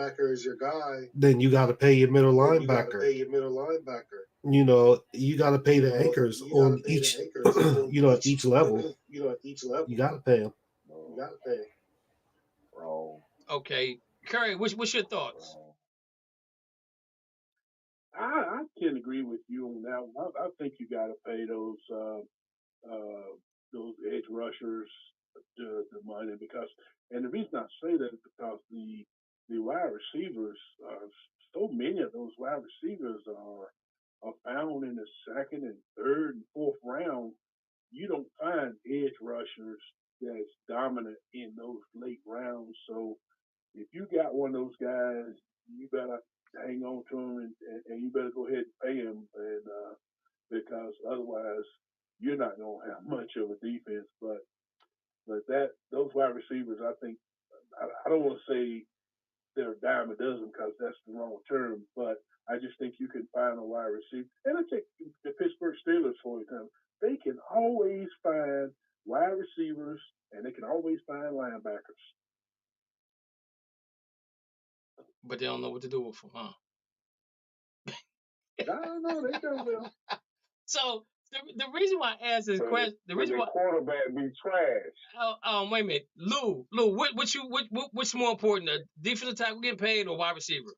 then you got to pay your middle linebacker. You got to pay the anchors on each, at each level. You got to pay them. Okay, Curry, what's your thoughts? I can agree with you on that one. I think you got to pay those edge rushers the money and the reason I say that is because the wide receivers, so many of those wide receivers are found in the second and third and fourth round. You don't find edge rushers that's dominant in those late rounds. So if you got one of those guys, you better hang on to him and you better go ahead and pay him, and because otherwise you're not going to have much of a defense. But those wide receivers, I think, I don't want to say they're a dime a dozen because that's the wrong term, but I just think you can find a wide receiver. And I take the Pittsburgh Steelers, for example. They can always find wide receivers and they can always find linebackers. But they don't know what to do with them, huh? No, they done well. So the reason why I asked this question, the reason why quarterback be trash. Wait a minute, Lou, what's more important, the defensive tackle getting paid or wide receiver,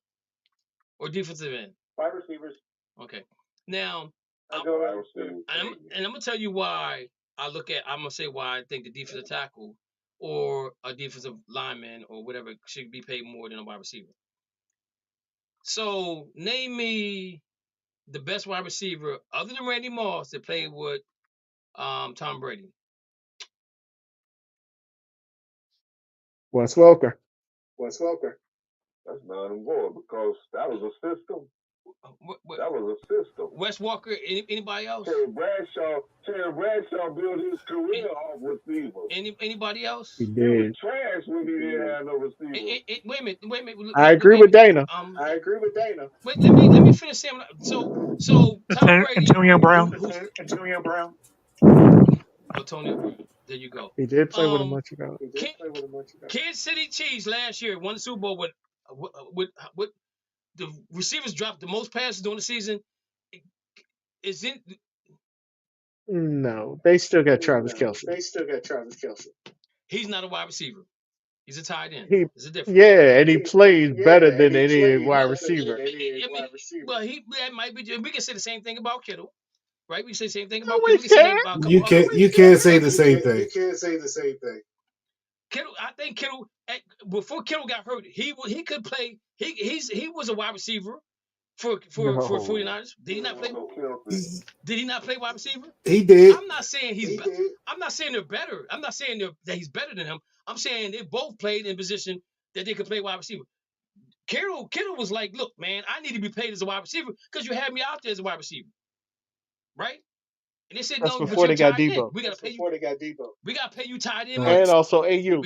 or defensive end? Wide receivers. Okay, now I go wide receivers. and I'm gonna tell you why I'm gonna say why I think the defensive tackle or a defensive lineman or whatever should be paid more than a wide receiver. So name me the best wide receiver other than Randy Moss that played with Tom Brady. Wes Welker. Wes Welker. That's not involved because that was a system. That was a system. Wes Walker. Anybody else? Terry Bradshaw built his career off receivers. Anybody else? He He did. was trash when he didn't have no receivers. Wait a minute. I agree with Dana. Wait, let me finish saying. So Tom Brady, Antonio Brown. Antonio Brown. Antonio Brown. There you go. He did play with a bunch of guys. Kansas City Chiefs last year won the Super Bowl with the receivers dropped the most passes during the season. No, they still got Travis Kelce. He's not a wide receiver. He's a tight end. There's a difference. Yeah, and he plays better than any wide receiver. Well, that might be. We can say the same thing about Kittle, right? We can say the same thing about No, Kittle. You can't say the same thing. Kittle, I think Kittle before Kittle got hurt, he could play. He was a wide receiver for 49ers. Did he not play? Did he not play wide receiver? He did. I'm not saying I'm not saying they're better. I'm not saying that he's better than him. I'm saying they both played in position that they could play wide receiver. Kittle was like, look, man, I need to be paid as a wide receiver because you had me out there as a wide receiver, right? And they said, That's no, before they got Debo. We gotta pay you. We gotta pay you tight end. And also AU.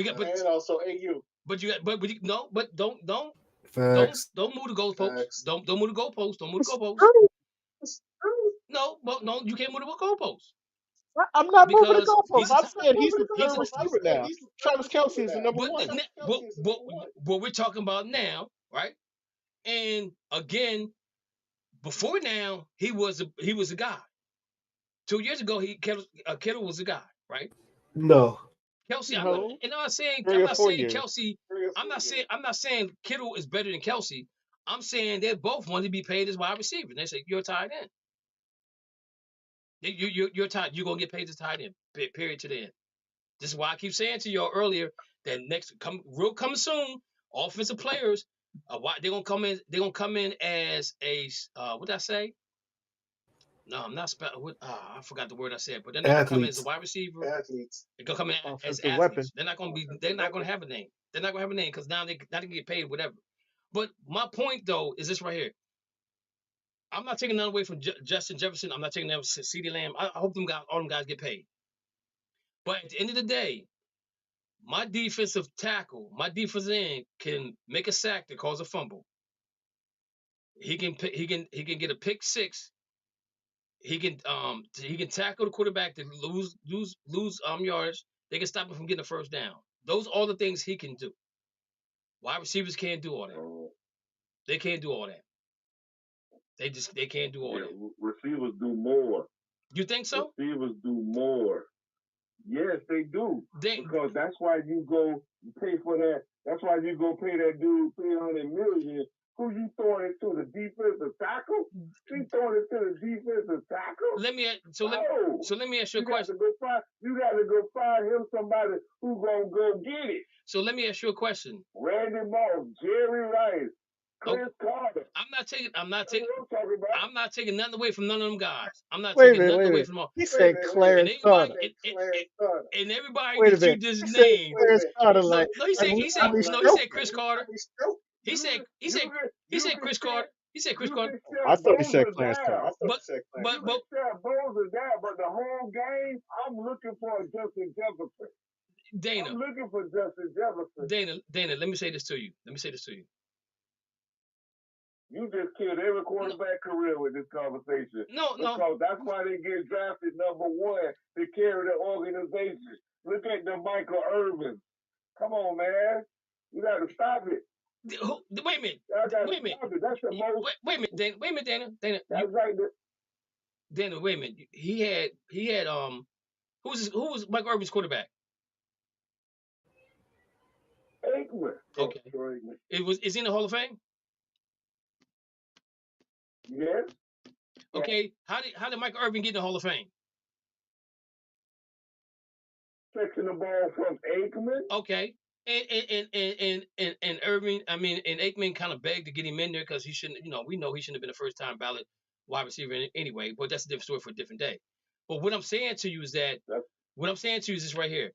But don't Facts. don't move the goalposts. Don't move the goalposts. Don't move the goalposts. No, you can't move the goalposts. I'm not moving the goalposts. I'm saying he's the third receiver now. Travis Kelce is the number one. What we're talking about now, right? And again, before now, he was a guy. 2 years ago, Kittle was a guy, right? No. Kelce, No. I'm not saying years. Kelce. I'm not saying Kittle is better than Kelce. I'm saying they both want to be paid as wide receivers. They say you're tight end. You're tight. You're gonna get paid as tight end. Period to the end. This is why I keep saying to y'all earlier that coming soon. Offensive players, they're gonna come in. They're gonna come in as a what did I say? No, I'm not. I forgot the word I said. But they're not gonna come in as a wide receiver. Athletes. They're gonna come in as athletes. Weapon. They're not gonna have a name. They're not gonna have a name because now they can get paid whatever. But my point though is this right here. I'm not taking none away from Justin Jefferson. I'm not taking them CeeDee Lamb. I hope all them guys get paid. But at the end of the day, my defensive tackle, my defensive end can make a sack that cause a fumble. He can get a pick six. He can tackle the quarterback to lose yards. They can stop him from getting a first down. Those are all the things he can do. Wide receivers can't do all that. They can't do all that. They can't do all that. Receivers do more. You think so? Receivers do more. Yes, they do. Because that's why you go pay for that. That's why you go pay that dude $300 million. Who you throwing it to? The defensive tackle? You throwing it to the defensive tackle? Let me ask you a question. You got to go find him somebody who gonna go get it. So let me ask you a question. Randy Moss, Jerry Rice, Chris Carter. I'm not taking nothing away from none of them guys. I'm not Wait taking a minute, nothing away from them all. He said Clarence Carter. And everybody Wait a that you minute. just He said named. Clarence Carter. He said Chris Carter. He said Chris Carter. He said Chris Carter. I thought he said Clarence Carter. But the whole game, I'm looking for Justin Jefferson. Dana. I'm looking for Justin Jefferson. Dana, let me say this to you. You just killed every quarterback career with this conversation. No. Because that's why they get drafted number one to carry the organization. Look at the Michael Irving. Come on, man. You got to stop it. Wait a minute. Wait a minute. That's the most. Wait a minute, Dana. Wait a minute, Dana. That's like the. Dana, wait a minute. He had who was Mike Irvin's quarterback? Aikman. Okay. Is he in the Hall of Fame? Yes. Okay. How did Mike Irvin get in the Hall of Fame? Fixing the ball from Aikman. Okay. And Irving, and Aikman kind of begged to get him in there because he shouldn't, we know he shouldn't have been a first time ballot wide receiver anyway, but that's a different story for a different day. But what I'm saying to you is this right here.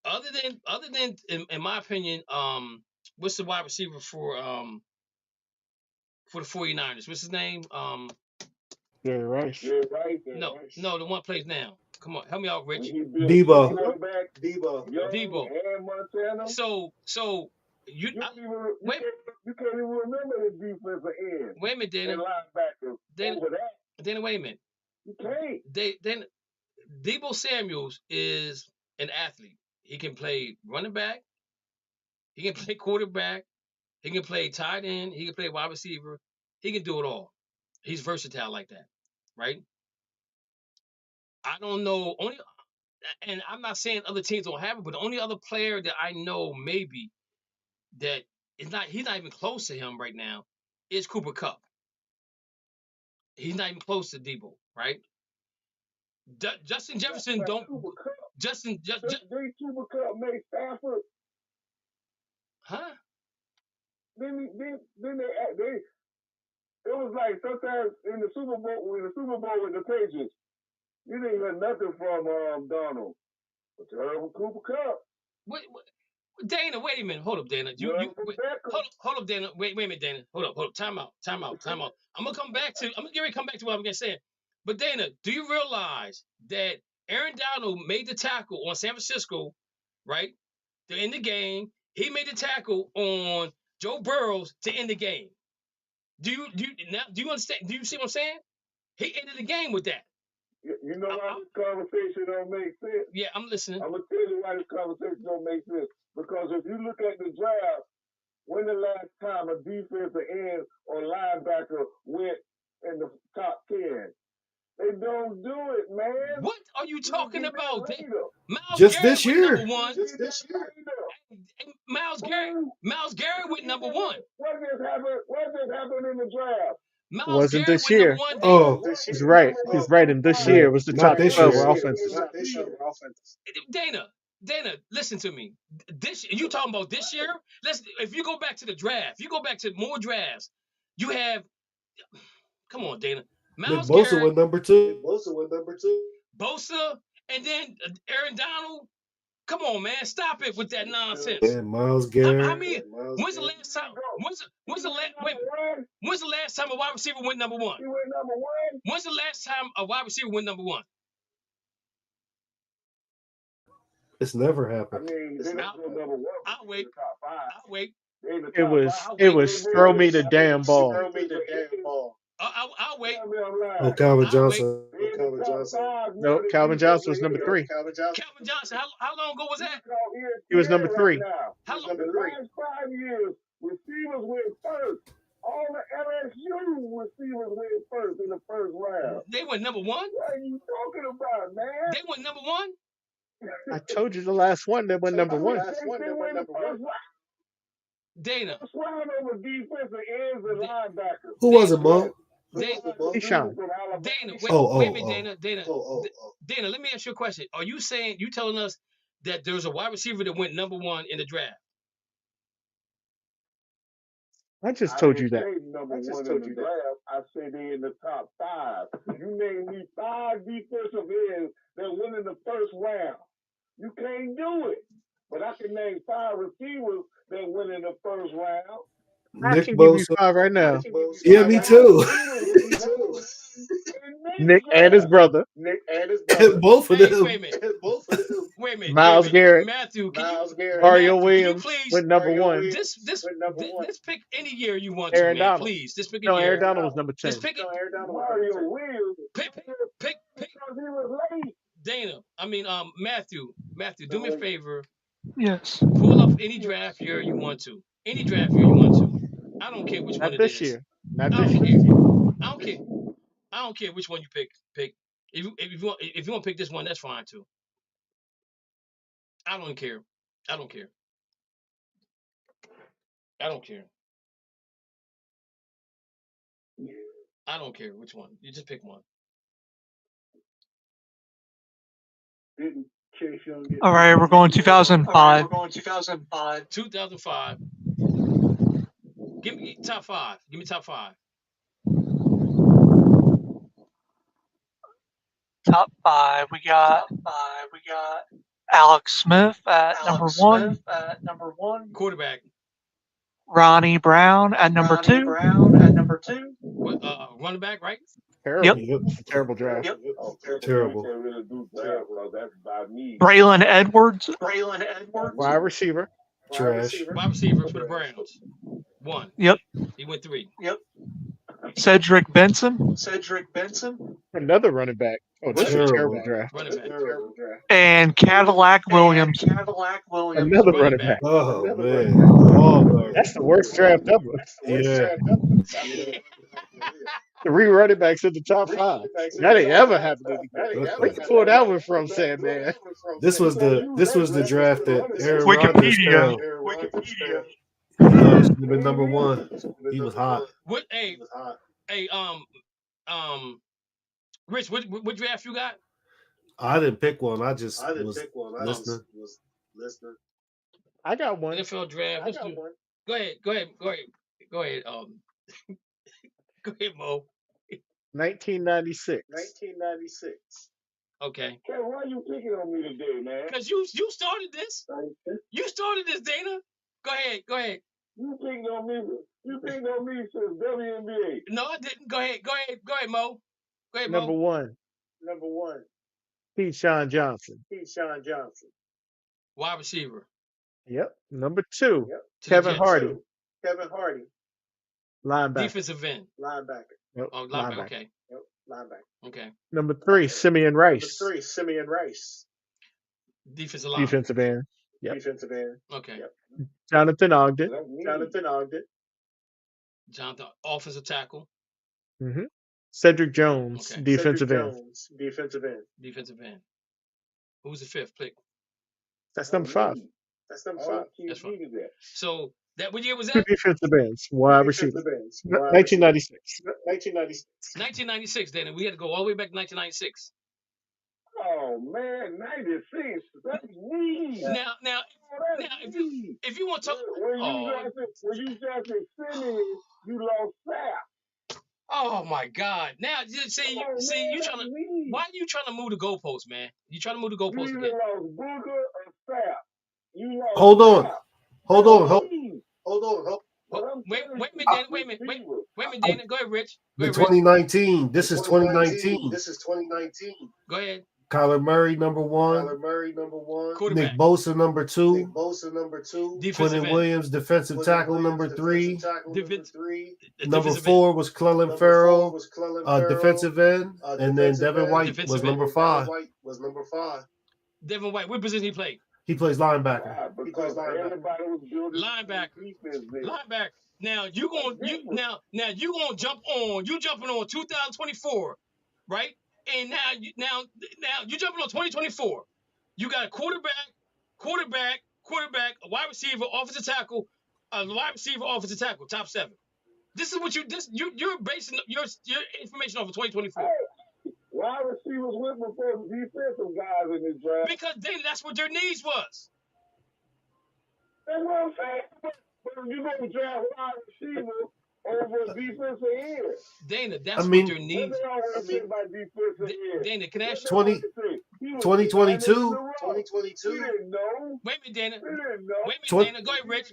Other than in my opinion, what's the wide receiver for the 49ers? What's his name? Jerry Rice. No, the one plays now. Come on, help me out, Rich. Debo. And Montana. So you can't even remember the defensive end. Wait a minute, Dana. Dana, wait a minute. You can't. Debo Samuels is an athlete. He can play running back. He can play quarterback. He can play tight end. He can play wide receiver. He can do it all. He's versatile like that, right? I don't know. And I'm not saying other teams don't have it, but the only other player that I know maybe that he's not even close to him right now is Cooper Kupp. He's not even close to Debo, right? Justin Jefferson don't. Justin Cooper Kupp made Stafford. Huh? Then they. It was like sometimes in the Super Bowl with the Patriots, you didn't hear nothing from Donald. But you heard from Cooper Kupp. What? Dana, wait a minute. Hold up, Dana. Hold up, Dana. Wait a minute, Dana. Hold up. Time out. I'm gonna get ready to come back to what I'm gonna say. But Dana, do you realize that Aaron Donald made the tackle on San Francisco, right? To end the game. He made the tackle on Joe Burrows to end the game. Do you understand? Do you see what I'm saying? He ended the game with that. You know why this conversation don't make sense? Yeah, I'm listening. I'm gonna tell you why this conversation don't make sense. Because if you look at the draft, when the last time a defensive end or linebacker went in the top 10? They don't do it, man. What are you talking about? Just this year. Myles Garrett went number one. What just happened in the draft? Wasn't this year? Oh, he's right. He's right. And this year was the top 12 offenses. Dana, listen to me. You talking about this year? If you go back to the draft, you go back to more drafts. You have. Come on, Dana. Myles Garrett. Bosa went number two. Bosa, and then Aaron Donald. Come on, man. Stop it with that nonsense. Yeah, Myles Garrett. When's the last time? When's the last time a wide receiver went number one? He went number one. When's the last time a wide receiver went number one? It's never happened. I mean, number one. I'll wait. It was throw me the damn ball. I'll wait. Oh, Calvin Johnson. No, Calvin Johnson was number 3. Calvin Johnson, how long ago was that? He was number 3. How long? The last 5 years, receivers went first. All the LSU receivers went first in the first round. They went number one? What are you talking about, man? They went number one? I told you the last one that went number 1. Dana. First round over defensive ends and linebackers. Who was it, Mo? Deshaun. Dana, wait a minute, Dana. Dana, let me ask you a question. Are you telling us that there's a wide receiver that went number 1 in the draft? I just told you that. I said they in the top 5. You name me 5 defensive ends that went in the first round. You can't do it. But I can name 5 receivers that went in the first round. I can give you 5 right now. Yeah, me too. Nick and his brother. Both of them. Wait a minute. Myles Garrett. Matthew, Mario Williams went number 1. Just pick any year you want Aaron to, man. Donald. Please. Just pick a year. Aaron Donald was number 10. Just pick it. Mario Williams. Pick. Because he was late. Dana, Matthew, do me a favor. Yes. Pull up any draft year you want to. Any draft year you want to. I don't care which one Not it this is. year. Not I this don't year. care. I don't care. I don't care which one you pick. If you want to pick this one, that's fine too. I don't care. I don't care. I don't care. I don't care which one. You just pick one. Didn't Chase Young get All right, we're going 2005. 2005. Give me top five. Give me top five. Top five. We got Alex Smith at number one. Quarterback. Ronnie Brown at number two. What, running back, right? Terrible. Yep. Terrible draft. Terrible. That's by me. Braylon Edwards. Wide receiver. Trash. Wide receiver for the Browns. 1. Yep. He went 3. Cedric Benson. Another running back. Oh, this is a terrible draft. Running back. And Cadillac Williams. Another running back. Oh man. Oh, That's the worst draft ever. yeah. 3 running backs in the top 5. That ain't ever happened anymore. Where you pull that one from, Sandman? This was the draft that Aaron Wikipedia. Rodgers should have been number 1. He was hot. What? Hey, Rich, what draft you got? I didn't pick one. I just was listening. I got one. NFL draft. Let's do. Go ahead. Go ahead, Mo. 1996. Okay. Hey, why you picking on me today, man? Because you started this. You started this, Dana. Go ahead. You picked on me since WNBA. No, I didn't. Go ahead, Mo. Go ahead, Number Mo. 1. Keyshawn Johnson. Wide receiver. Yep. Number 2. Kevin Hardy. Linebacker. Defensive end. Yep. Oh, linebacker. Okay. Number 3, Simeon Rice. Defensive line. Defensive end. Yep. Okay. Jonathan Ogden. Jonathan, offensive tackle. Mm-hmm. Cedric Jones. Okay. Defensive end. Defensive end. Who's the 5th pick? That's number 5. That's fine. So what year was 2 that? defensive ends. Wide receiver. 1996. 1996, Dana. We had to go all the way back to 1996. Oh man, 96. That's me. Now, if you want to talk, when you drafted Simeon, you lost Sapp. Oh my God! Now, see, you trying to? Why are you trying to move the goalposts, man? You trying to move the goalposts You again? lost Booker or Sapp. You lost Hold on. Sapp. Hold on. Wait a minute, Dana. Go ahead, Rich. The 2019. This is 2019. Go ahead. Kyler Murray, number 1. Quarterback. Nick Bosa, number 2. Defensive Quentin end. Williams, defensive tackle, number 3. Number Defensive 4 was Clelin Ferrell, defensive end. And then Devin White Defensive was end. number 5. Devin White. What position he played? He plays linebacker. Linebacker. Now you gonna jump on. You jumping on 2024, right? And now you jumping on 2024. You got a quarterback, a wide receiver, offensive tackle, top 7. This is what you're basing your information off of 2024. Wide receivers went before the defensive guys in this draft. Because that's what their needs was. That's what I'm saying. But you going to draft wide receivers over defensive end. Dana, that's what their needs. Dana, can I ask you? 2022. Wait a minute, Dana. Go ahead, Rich.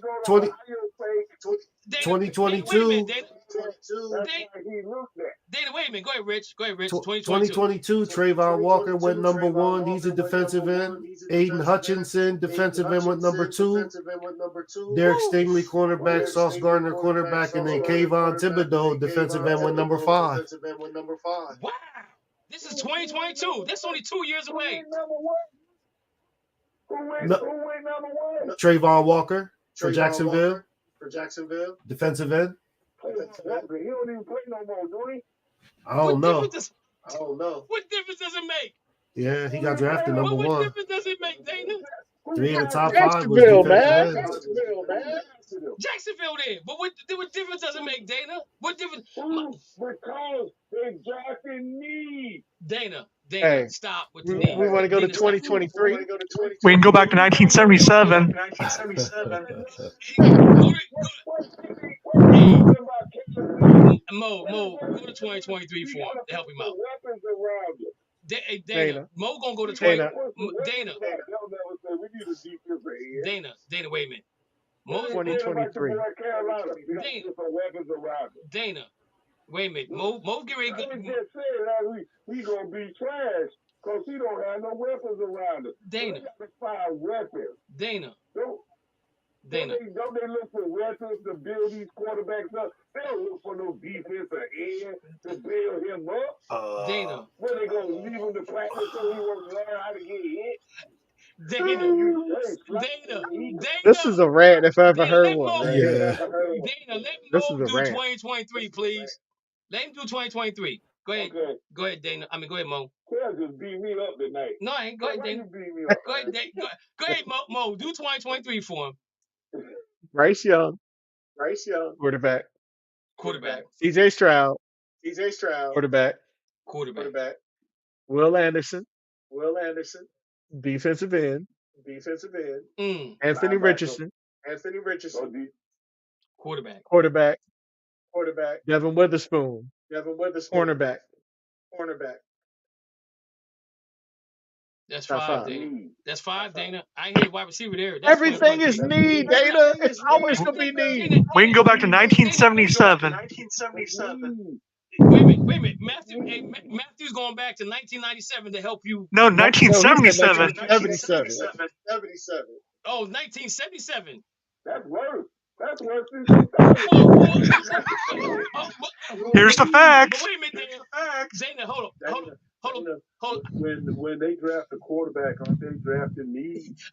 2022. Dana, wait a minute. Go ahead, Rich. 2022. Trayvon Walker went number 1. He's a defensive end. Aiden Hutchinson, defensive end, went number 2. Derek Stingley, cornerback. Sauce Gardner, cornerback, and then Kayvon Thibodeau, defensive end, went number 5. Wow. This is 2022. That's only 2 years away. Who went pick number one? Trayvon Walker for Jacksonville. Defensive end. Walker, he don't even play no more, do he? I don't know. What difference does it make? Yeah, he got drafted number What 1. difference does it make, Dana? 3 of the top 5 was Jacksonville, defensive man. ends. Jacksonville then. But what difference does it make, Dana? What difference? Because they drafted me. Dana, Hey, stop with the we knee. want to go to Dana, stop. 2023. We can go back to 1977. Mo, go to 2023 for him to help him out. Weapons around it. Dana, Mo gonna go to 20. Dana, Dana, wait a minute. Mo 2023. Dana, wait a minute. Mo get ready. He just said that we gonna be trash because he don't have no weapons around him. Dana, So find weapons. Dana. Don't they look for weapons to build these quarterbacks up? They don't look for no defensive end to build him up. Dana. Where they gonna leave him to practice so he won't learn how to get hit? Dana. This is a rant if I ever heard one. Yeah. Dana, let This Mo is a do rant. 2023, please. Let him do 2023. Go ahead. Okay. Go ahead, Dana. I mean, go ahead, Mo. Kel just beat me up tonight. No, I ain't. Go ahead, Why Dana. you beat me up? Go ahead, go ahead, Mo. Do 2023 for him. Bryce Young, quarterback. CJ Stroud, quarterback. Will Anderson, defensive end. Anthony Richardson, Quarterback. Devin Witherspoon, cornerback. That's Top 5, five. Dana. That's 5, Dana. I ain't hear wide receiver there. That's Everything is need, Dana. It's always gonna be need. We can go back to 1977. Wait a minute. Matthew's going back to 1997 to help you. No, No, he said 1977. 1977. Oh, 1977. That's worse. That's worse than Here's the facts. Wait a minute, Dana. Hold on. When they draft a quarterback, aren't they drafting needs?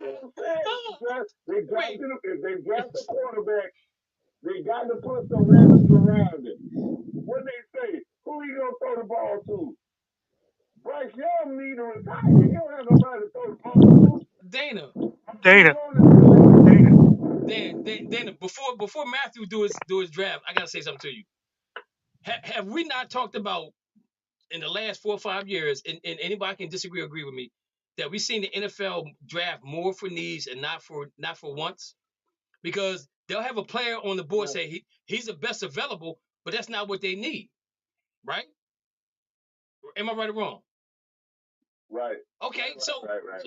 If they draft a quarterback, they got to put some weapons around it. What they say? Who he gonna throw the ball to? Bryce Young need to retire. He don't have nobody to throw the ball to. Dana. Before Matthew do his draft, I gotta say something to you. Have we not talked about in the last 4 or 5 years, and anybody can disagree or agree with me, that we've seen the NFL draft more for needs and not for wants? Because they'll have a player on the board say he's the best available, but that's not what they need, right? Am I right or wrong? Right. Okay, so right.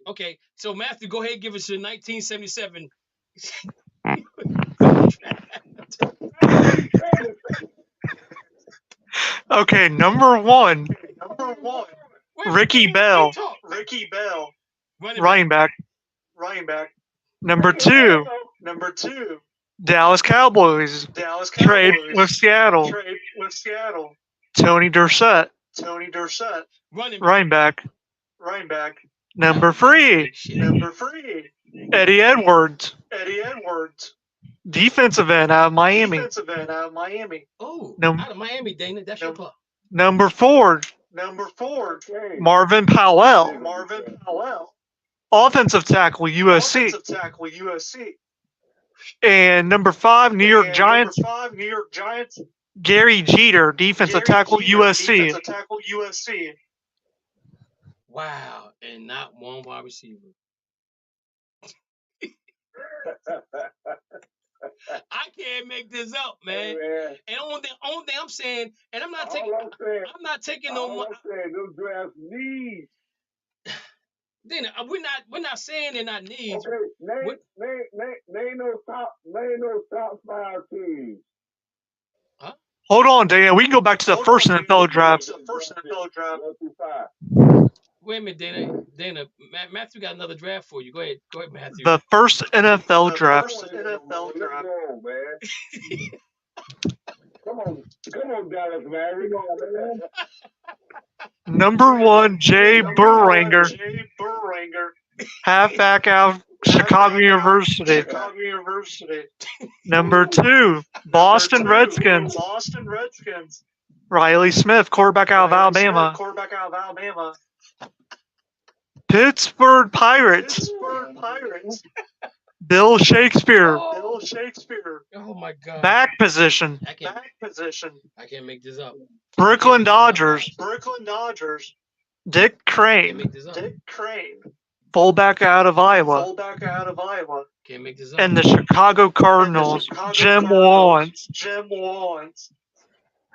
Okay. So Matthew, go ahead and give us your 1977. Okay, number 1, Ricky Bell, running back. Number 2, Dallas Cowboys, trade with Seattle. Tony Dorsett, running back. Number 3, Eddie Edwards, defensive end out of Miami. Oh, Num- out of Miami, Dana. That's your club. Number 4, Marvin Powell, offensive tackle, USC. And number 5, New York Giants, Gary Jeter, defensive tackle, USC. Wow, and not one wide receiver. I can't make this up, man. And only thing I'm saying, and I'm not taking no money. I'm saying those drafts needs. Then we're not saying they're not needs. Okay, name those top 5 teams. Hold on, Dan. We can go back to the first NFL draft. Wait a minute, Dana. Matthew got another draft for you. Go ahead, Matthew. The first NFL draft. Come on, Dallas, man. Number 1, Jay Burranger, halfback out of Chicago University. Number 2, Boston Redskins, Riley Smith, quarterback out of Alabama. Pittsburgh Pirates, Bill Shakespeare, Oh my God. back position. I can't make this up. Brooklyn Dodgers, Dick Can't Crane, make this up. fullback out of Iowa. Can't make this up. And the Chicago Cardinals, Jim Wallens,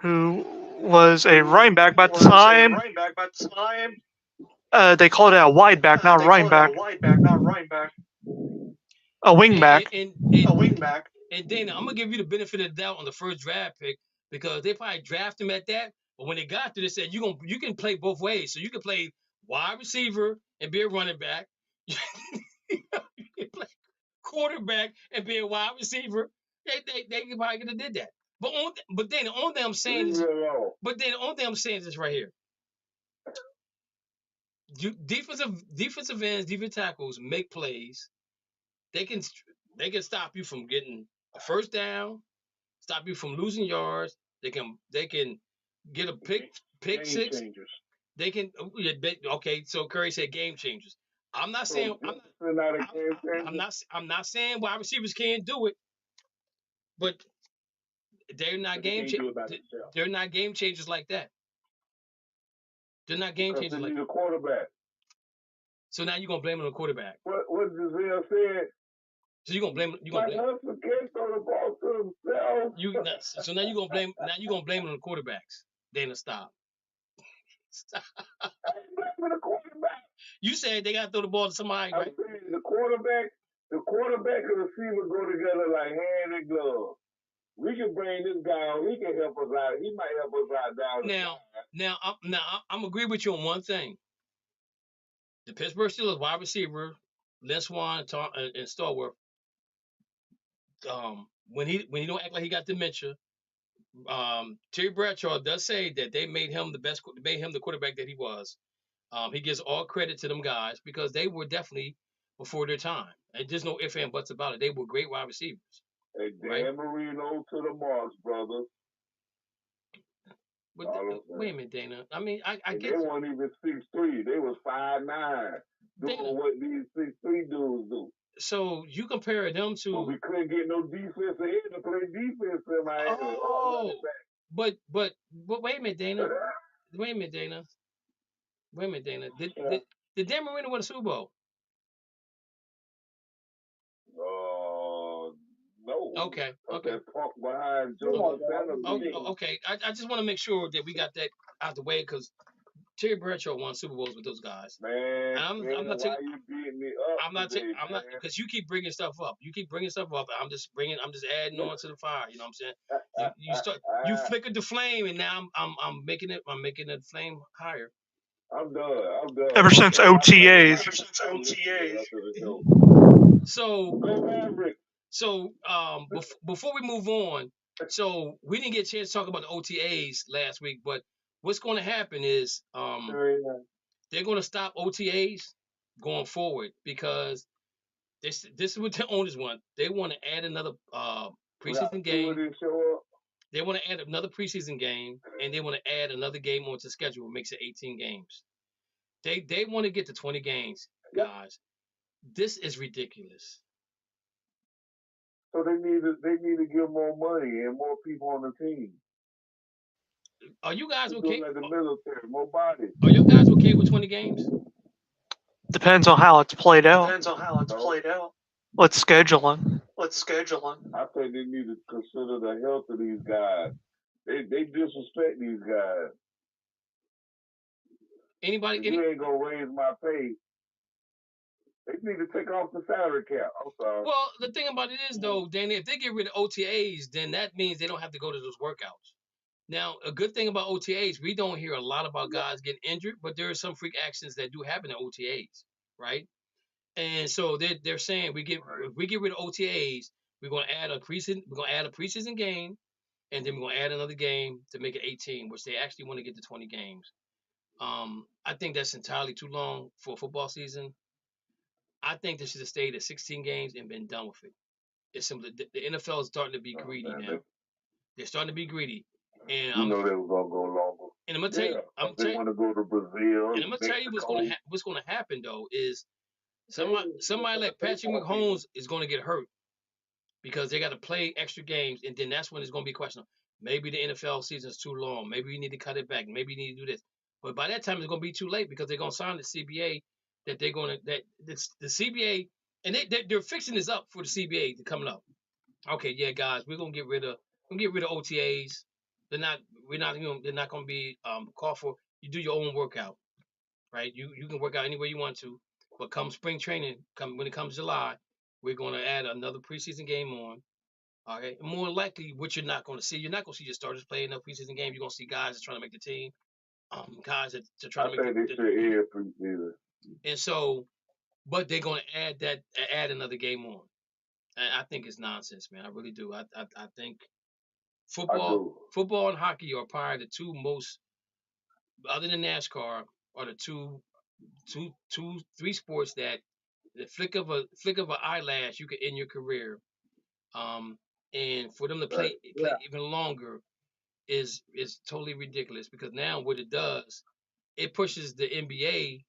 who was a running back by the time. They called it a wide back, not a running back. A wingback. And Dana, I'm gonna give you the benefit of the doubt on the first draft pick because they probably draft him at that. But when they got there, they said you can play both ways. So you can play wide receiver and be a running back. You can play quarterback and be a wide receiver. They probably could have did that. But then the only thing I'm saying is, right here. Defensive ends, defensive tackles make plays. They can stop you from getting a first down, stop you from losing yards. They can get a pick six. Changers. They can okay. So Curry said game changers. I'm not saying I'm not saying wide receivers can't do it, but they're not game changers. They're not game changers like that. They're not game changers like that. Quarterback. So now you're gonna blame it on the quarterback. What Giselle said? So you're gonna blame. Husband can't throw the ball to himself. So now you're gonna blame. Now you're gonna blame it on the quarterbacks. Dana, stop. I ain't blaming the quarterback. You said they gotta throw the ball to somebody, right? I'm saying the quarterback and the receiver go together like hand and glove. We can bring this guy on. He can help us out. He might help us out down. Now, I'm agree with you on one thing. The Pittsburgh Steelers wide receiver, Les Swan and Stallworth, when he don't act like he got dementia, Terry Bradshaw does say that they made him the quarterback that he was. He gives all credit to them guys because they were definitely before their time. And there's no ifs and buts about it. They were great wide receivers. Hey, Dan Marino to the marks, brother. But wait a minute, Dana. I mean, I get they weren't even 6'3". They was 5'9", doing what these 6'3" dudes do. So you compare them to? But we couldn't get no defense in to play defense in Miami. Oh, but wait a minute, Dana. Wait a minute, Dana. Did Dan Marino win a Super Bowl? No. Okay. Behind Joe okay. I just want to make sure that we got that out the way because Terry Bradshaw won Super Bowls with those guys. Man, I'm not why you beating me up? I'm not because you keep bringing stuff up. I'm just adding on to the fire. You know what I'm saying? You flickered the flame, and now I'm making the flame higher. I'm done. Ever since OTAs. So before we move on, so we didn't get a chance to talk about the OTAs last week, but what's going to happen is they're going to stop OTAs going forward because this is what the owners want. They want to add another preseason game. They want to add another preseason game, and they want to add another game onto the schedule, which makes it 18 games. They want to get to 20 games, guys. This is ridiculous. So they need to give more money and more people on the team. Are you guys okay? Like the military, more bodies. Are you guys okay with 20 games? Depends on how it's played out. Let's schedule them. I think they need to consider the health of these guys. They disrespect these guys. You ain't gonna raise my pay. They need to take off the salary cap. I'm sorry. Well, the thing about it is, though, Danny, if they get rid of OTAs, then that means they don't have to go to those workouts. Now, a good thing about OTAs, we don't hear a lot about guys getting injured, but there are some freak accidents that do happen at OTAs, right? And so they're saying if we get rid of OTAs, we're gonna add a preseason game, and then we're gonna add another game to make it 18, which they actually want to get to 20 games. I think that's entirely too long for a football season. I think they should have stayed at 16 games and been done with it. It's simply the NFL is starting to be greedy now. They're starting to be greedy, and you know they was gonna go longer. And I'm gonna tell you, they want to go to Brazil. And I'm gonna tell you what's gonna happen though is somebody like Patrick Mahomes is gonna get hurt because they got to play extra games, and then that's when it's gonna be questionable. Maybe the NFL season is too long. Maybe you need to cut it back. Maybe you need to do this. But by that time, it's gonna be too late because they're gonna sign the CBA that they're gonna the CBA, and they're fixing this up for the CBA to coming up. Okay, yeah, guys, we're gonna get rid of OTAs. They're not gonna be called for. You do your own workout, right? You can work out anywhere you want to, but come spring training, when it comes July, we're gonna add another preseason game on. All right, and more likely, what you're not gonna see your starters play in a preseason game. You're gonna see guys that's trying to make the team, guys that are trying to make. I think they should add preseason. And so, but they're gonna add another game on. I think it's nonsense, man. I really do. I think football and hockey are probably the two most, other than NASCAR, are the three sports that the flick of an eyelash you could end your career. And for them to play even longer is totally ridiculous because now what it does, it pushes the NBA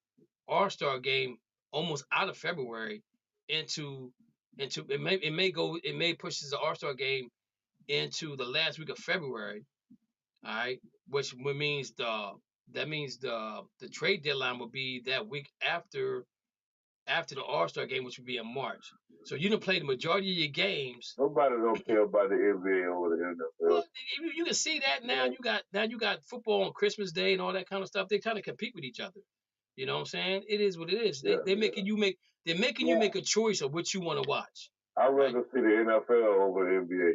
All-Star game almost out of February into it may pushes the All-Star game into the last week of February. All right, which means the trade deadline will be that week after the All-Star game, which would be in March. So you don't play the majority of your games. Nobody don't care about the NBA over the NFL. Well, you can see that now. You got football on Christmas Day and all that kind of stuff. They kind of compete with each other. You know what I'm saying? It is what it is. They're making you make a choice of what you want to watch. I'd rather see the NFL over the NBA.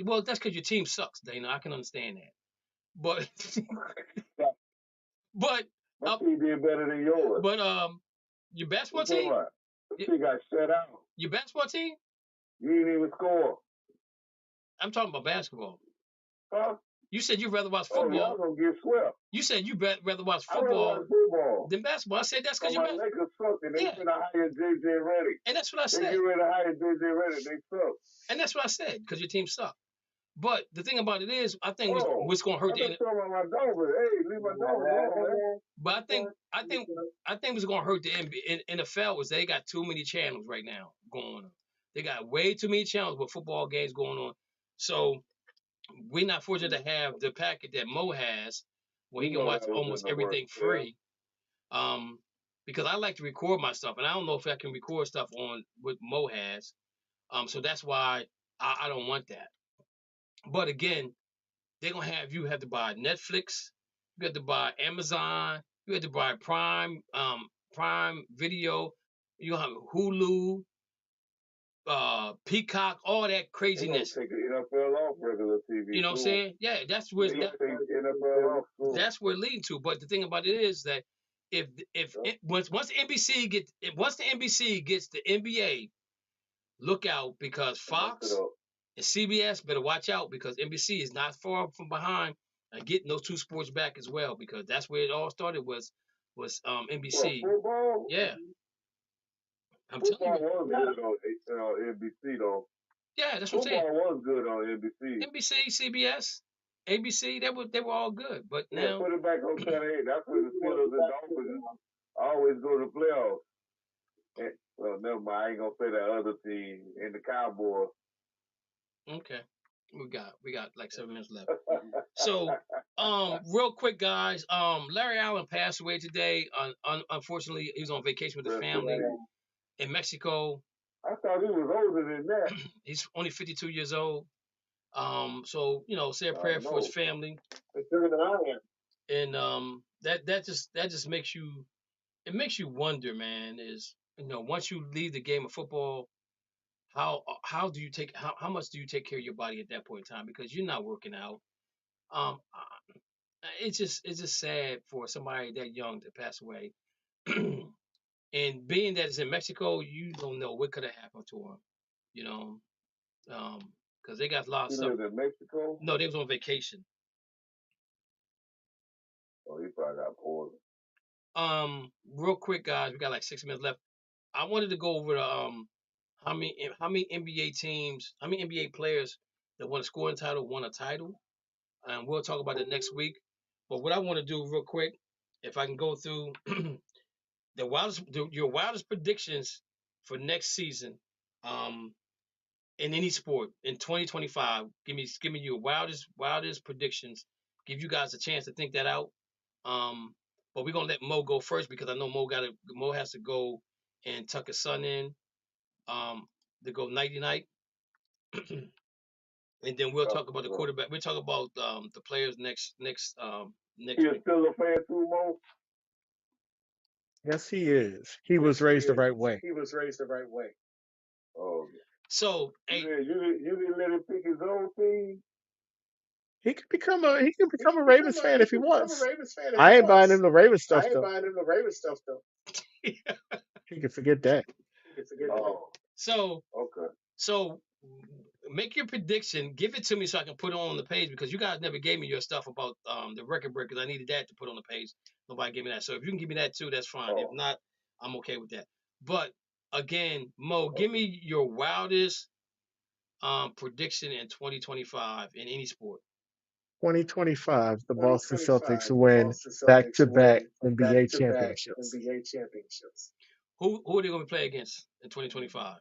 But that's because your team sucks, Dana. I can understand that. But my team did better than yours. But your basketball team? You got shut out. Your basketball team? You didn't even score. I'm talking about basketball. Huh? You said you'd rather watch football. Y'all gonna get swept. You said you'd rather watch football than basketball. I said that's because you're Lakers suck and they finna hire JJ Redick. And that's what I said. They get ready to hire JJ Redick. They suck. And that's what I said because your team suck. But the thing about it is, I think what's going to hurt the NFL. But I think what's going to hurt the NFL is they got too many channels right now going on. They got way too many channels with football games going on. So we're not fortunate to have the packet that Mo has, where he can watch almost everything free. Because I like to record my stuff, and I don't know if I can record stuff on what Mo has. So that's why I don't want that. But again, they're gonna have you have to buy Netflix, you have to buy Amazon, you have to buy Prime Video, you have Hulu, Peacock, all that craziness. Take the NFL off regular TV. You know what I'm saying? Yeah, that's where that's where it's leading to. But the thing about it is that once the NBC gets the NBA, look out because Fox and CBS better watch out because NBC is not far from behind and getting those two sports back as well because that's where it all started was NBC. Football? Yeah. I'm telling you. Football was good on NBC though. Yeah, that's what I'm saying. Football was good on NBC. NBC, CBS, ABC, they were all good. But now put it back on Channel 8. That's where the Steelers and Dolphins always go to playoffs. Well, never mind. I ain't gonna say that other team and the Cowboys. Okay. We got like 7 minutes left. So, real quick, guys. Larry Allen passed away today. Unfortunately, he was on vacation with his family in Mexico. I thought he was older than that. He's only 52 years old. So say a prayer for his family. And that just makes you wonder, man. Is once you leave the game of football, how much do you take care of your body at that point in time because you're not working out. It's just sad for somebody that young to pass away. And being that it's in Mexico, you don't know what could have happened to him. Because they got lost. He was in Mexico? No, they was on vacation. Oh, he probably got poisoned. Real quick, guys, we got like 6 minutes left. I wanted to go over the how many NBA teams, how many NBA players that won a scoring title won a title, and we'll talk about it next week. But what I want to do real quick, if I can go through your wildest predictions for next season, in any sport in 2025. Give me your wildest predictions. Give you guys a chance to think that out. But we're gonna let Mo go first because I know Mo has to go and tuck his son in to go nighty night. And then we'll talk about the quarterback. We'll talk about the players next You're week. still a fan too, Mo? Yes, he is. He was raised the right way. Oh, So you didn't let him pick his own team? He can become a Ravens fan if he wants. I ain't buying him the Ravens stuff though. He can forget that. Oh, So okay. So make your prediction. Give it to me so I can put it on the page because you guys never gave me your stuff about the record breakers. I needed that to put on the page. Nobody gave me that. So if you can give me that too, that's fine. Oh. If not, I'm okay with that. But again, Mo, give me your wildest prediction in 2025 in any sport. 2025, the Boston Celtics win back-to-back NBA championships. Who are they going to play against in 2025?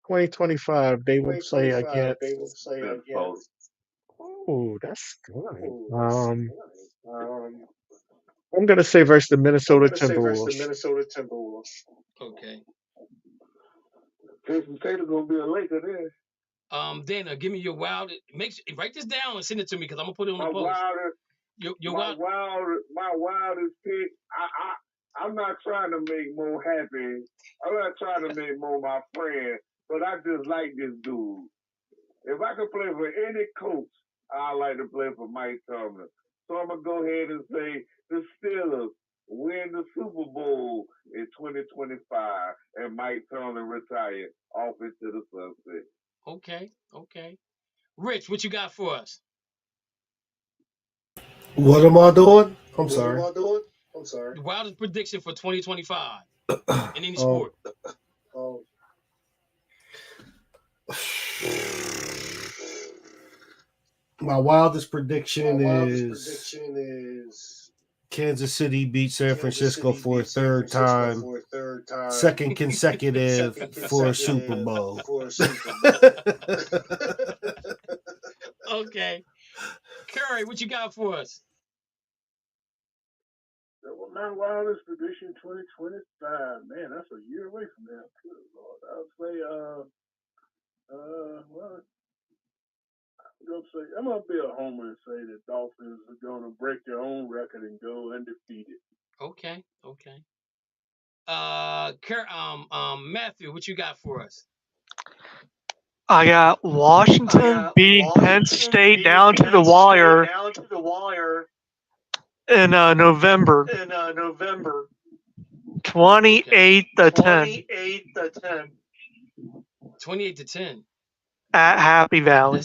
2025, they will play against. Minnesota. Oh, that's good. I'm gonna say versus the Minnesota Timberwolves. Okay. Jason Taylor gonna be a Laker then. Dana, give me your wildest. Write this down and send it to me because I'm gonna put it on the post. My wildest pick. I'm not trying to make Mo happy. I'm not trying to make Mo my friend, but I just like this dude. If I could play for any coach, I like to play for Mike Tomlin. So I'm gonna go ahead and say the Steelers win the Super Bowl in 2025, and Mike Tomlin retired off into the sunset. Okay. Rich, what you got for us? What am I doing? I'm sorry. The wildest prediction for 2025 in any sport. My wildest prediction is Kansas City beat San Francisco for a third time, second consecutive for a Super Bowl. Okay. Curry, what you got for us? My wildest prediction 2025. Man, that's a year away from now. Good Lord. I would say, I'm gonna be a homer and say the Dolphins are gonna break their own record and go undefeated. Okay. Matthew, what you got for us? I got Washington beating Penn State down to the wire in November. 28-10. 28-10. At Happy Valley.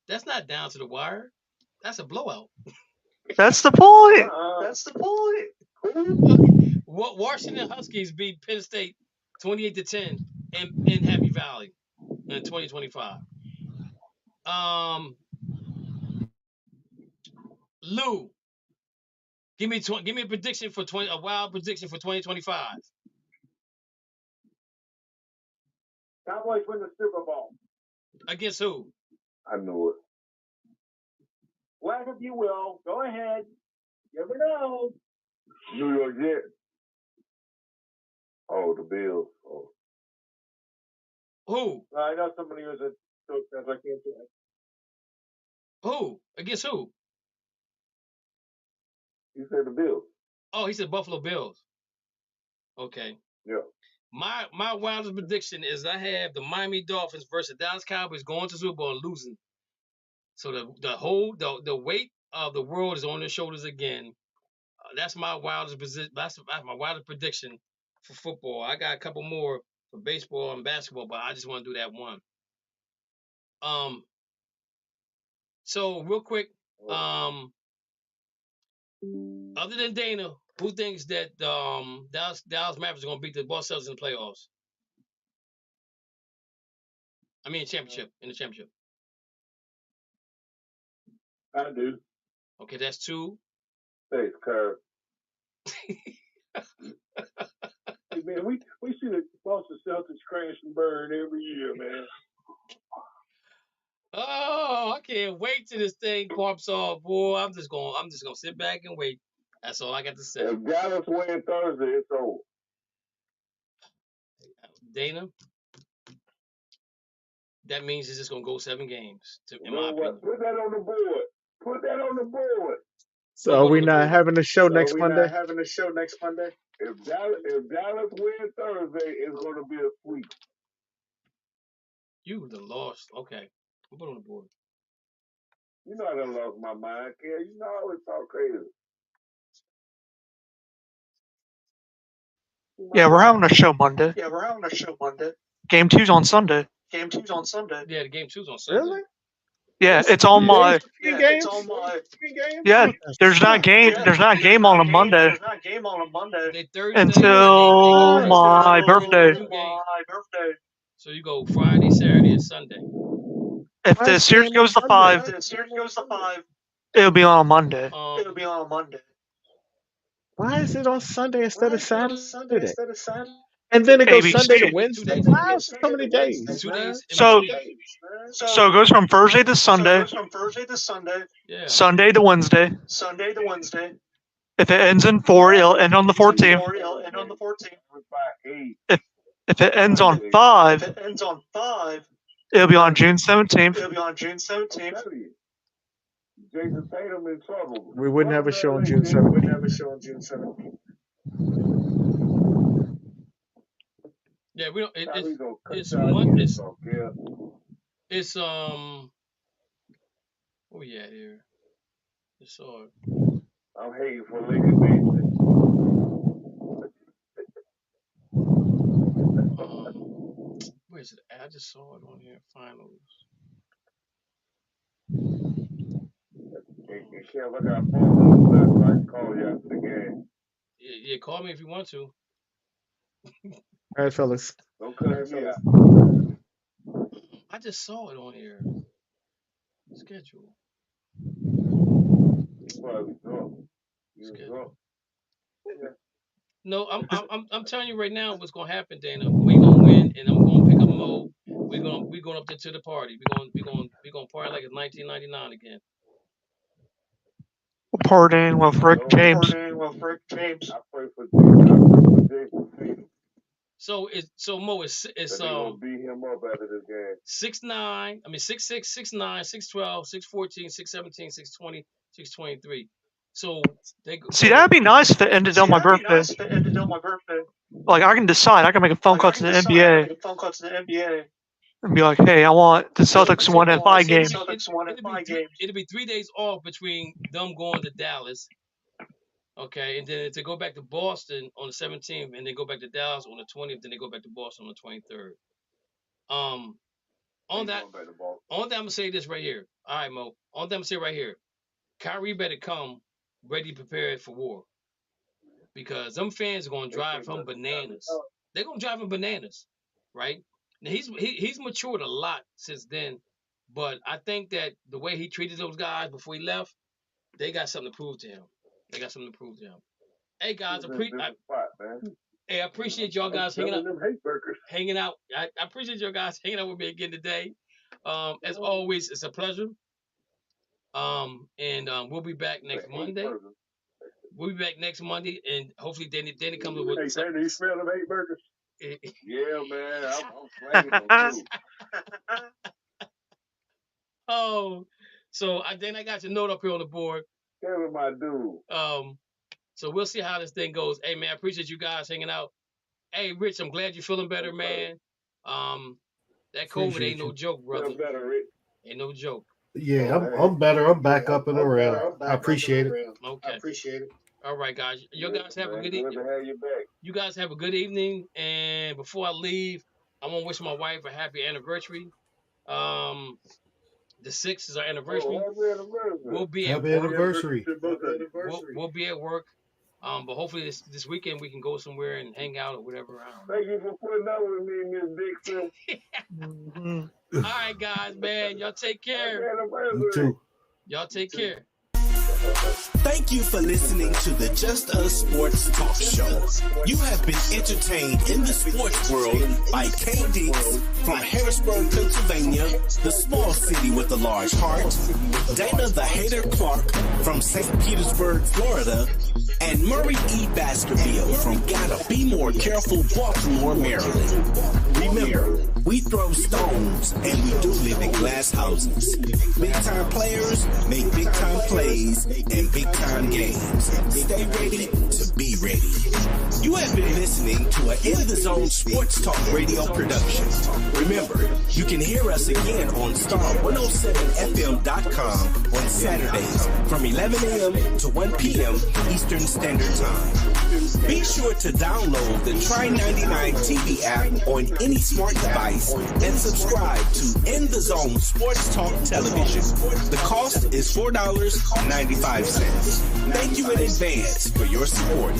That's not down to the wire. That's a blowout. That's the point. Washington Huskies beat Penn State 28-10 in Happy Valley in 2025. Lou, give me a prediction for a wild prediction for 2025. Cowboys win the Super Bowl. Against who? I knew it. Laugh if you will. Go ahead. You never know. New York Jets. Oh, the Bills. Oh. Who? I know somebody who's a coach. I can't do it. Who? Against who? You said the Bills. Oh, he said Buffalo Bills. Okay. Yeah. My wildest prediction is I have the Miami Dolphins versus Dallas Cowboys going to Super Bowl and losing. So the weight of the world is on their shoulders again. That's my wildest that's my wildest prediction for football. I got a couple more for baseball and basketball, but I just want to do that one. So real quick, other than Dana, Who thinks that Dallas Mavericks are going to beat the Boston Celtics in the playoffs? I mean, in the championship. I do. Okay, that's 2. Thanks, Curve. Hey, man, we see the Boston Celtics crash and burn every year, man. Oh, I can't wait till this thing pops off, boy. I'm just gonna sit back and wait. That's all I got to say. If Dallas wins Thursday, it's over. Dana, that means it's just gonna go 7 games. In my opinion. Put that on the board. Put that on the board. So are we not having a show next Monday? If Dallas wins Thursday, it's going to be a sweep. You done lost. Okay. I'll put it on the board. You know I done lost my mind, kid. You know I always talk crazy. Yeah, we're having a show Monday. Game 2's on Sunday. Yeah, the game 2's on Sunday. Really? Yeah, it's on my. Yeah, there's not game on a Monday until my birthday. So you go Friday, Saturday, and Sunday. If the series goes to 5, it'll be on Monday. Why is it on Sunday instead of Saturday? And then it goes Sunday to Wednesday. Why is it so many days? 2 days. So it goes from Thursday to Sunday. Yeah. Sunday to Wednesday. If it ends in 4, it'll end on the 14th. If it ends on 5, it'll be on June 17th. Jason Tatum in trouble. We wouldn't have a show on June 17th. Yeah, we don't. It's what we at here? It's I'm hating for Lincoln Mason. Where is it? I just saw it on here. Finals. Hey, Kev, I got a phone number left, so I can call you after the game. Yeah, call me if you want to. All right, fellas. Don't cut me out. I just saw it on here. Schedule. Probably drunk. You drunk. Yeah. No, I'm telling you right now what's gonna happen, Dana. We gonna win, and I'm gonna pick up Mo. We going up there to the party. We gonna party like it's 1999 again. Partying with Rick James. I pray for Jason Tatum. So Mo is gonna beat him up after this game. 6'9", 6'6", 6'9", 6'12", 6'14", 6'17", 6'20", 6'23". So they go. See, that'd be nice if it ended on my birthday. Like I can decide. I can make a phone call to the NBA and be like, "Hey, I want the Celtics to win in 5 games." It'll be 3 days off between them going to Dallas. Okay, and then to go back to Boston on the 17th, and then go back to Dallas on the 20th, then they go back to Boston on the 23rd. On that, I'm gonna say this right here. All right, Mo. On that, I'm gonna say right here. Kyrie better come ready, prepared for war, because them fans are gonna drive him bananas. They're gonna drive him bananas, right? Now he's matured a lot since then, but I think that the way he treated those guys before he left, they got something to prove to him. Hey guys, I appreciate y'all guys hanging out. I appreciate y'all guys hanging out with me again today. As always, it's a pleasure. We'll be back next Monday. And hopefully Danny comes up with something. You smell them 8 burgers? Yeah, man. I'm flame them too. Oh, so then I got your note up here on the board. Kevin, my dude. So we'll see how this thing goes. Hey man, I appreciate you guys hanging out. Hey Rich, I'm glad you're feeling better, man. That COVID ain't no joke, brother. Feel better, Rich. Ain't no joke. Yeah, I'm better. I'm back up and around. I appreciate it. Okay. All right, guys. You guys have a good evening. Good to have you back. You guys have a good evening. And before I leave, I want to wish my wife a happy anniversary. The 6th is our anniversary. Happy anniversary. We'll be at Happy work. anniversary. We'll be at work. But hopefully this weekend we can go somewhere and hang out or whatever. I don't know. Thank you for putting up with me, Miss Dixon. All right, guys, man. Y'all take care. You too. Y'all take care. Thank you for listening to the Just Us Sports Talk Show. You have been entertained in the sports world by K. Dix from Harrisburg, Pennsylvania, the small city with a large heart, Dana the Hater Clark from St. Petersburg, Florida, and Murray E. Baskerville from Gotta Be More Careful, Baltimore, Maryland. Remember, we throw stones and we do live in glass houses. Big-time players make big-time plays and big-time games. Stay ready to be ready. You have been listening to an In the Zone Sports Talk Radio production. Remember, you can hear us again on star107fm.com on Saturdays from 11 a.m. to 1 p.m. Eastern Standard Time. Be sure to download the Try 99 TV app on any smart device and subscribe to In the Zone Sports Talk Television. The cost is $4.95. Thank you in advance for your support.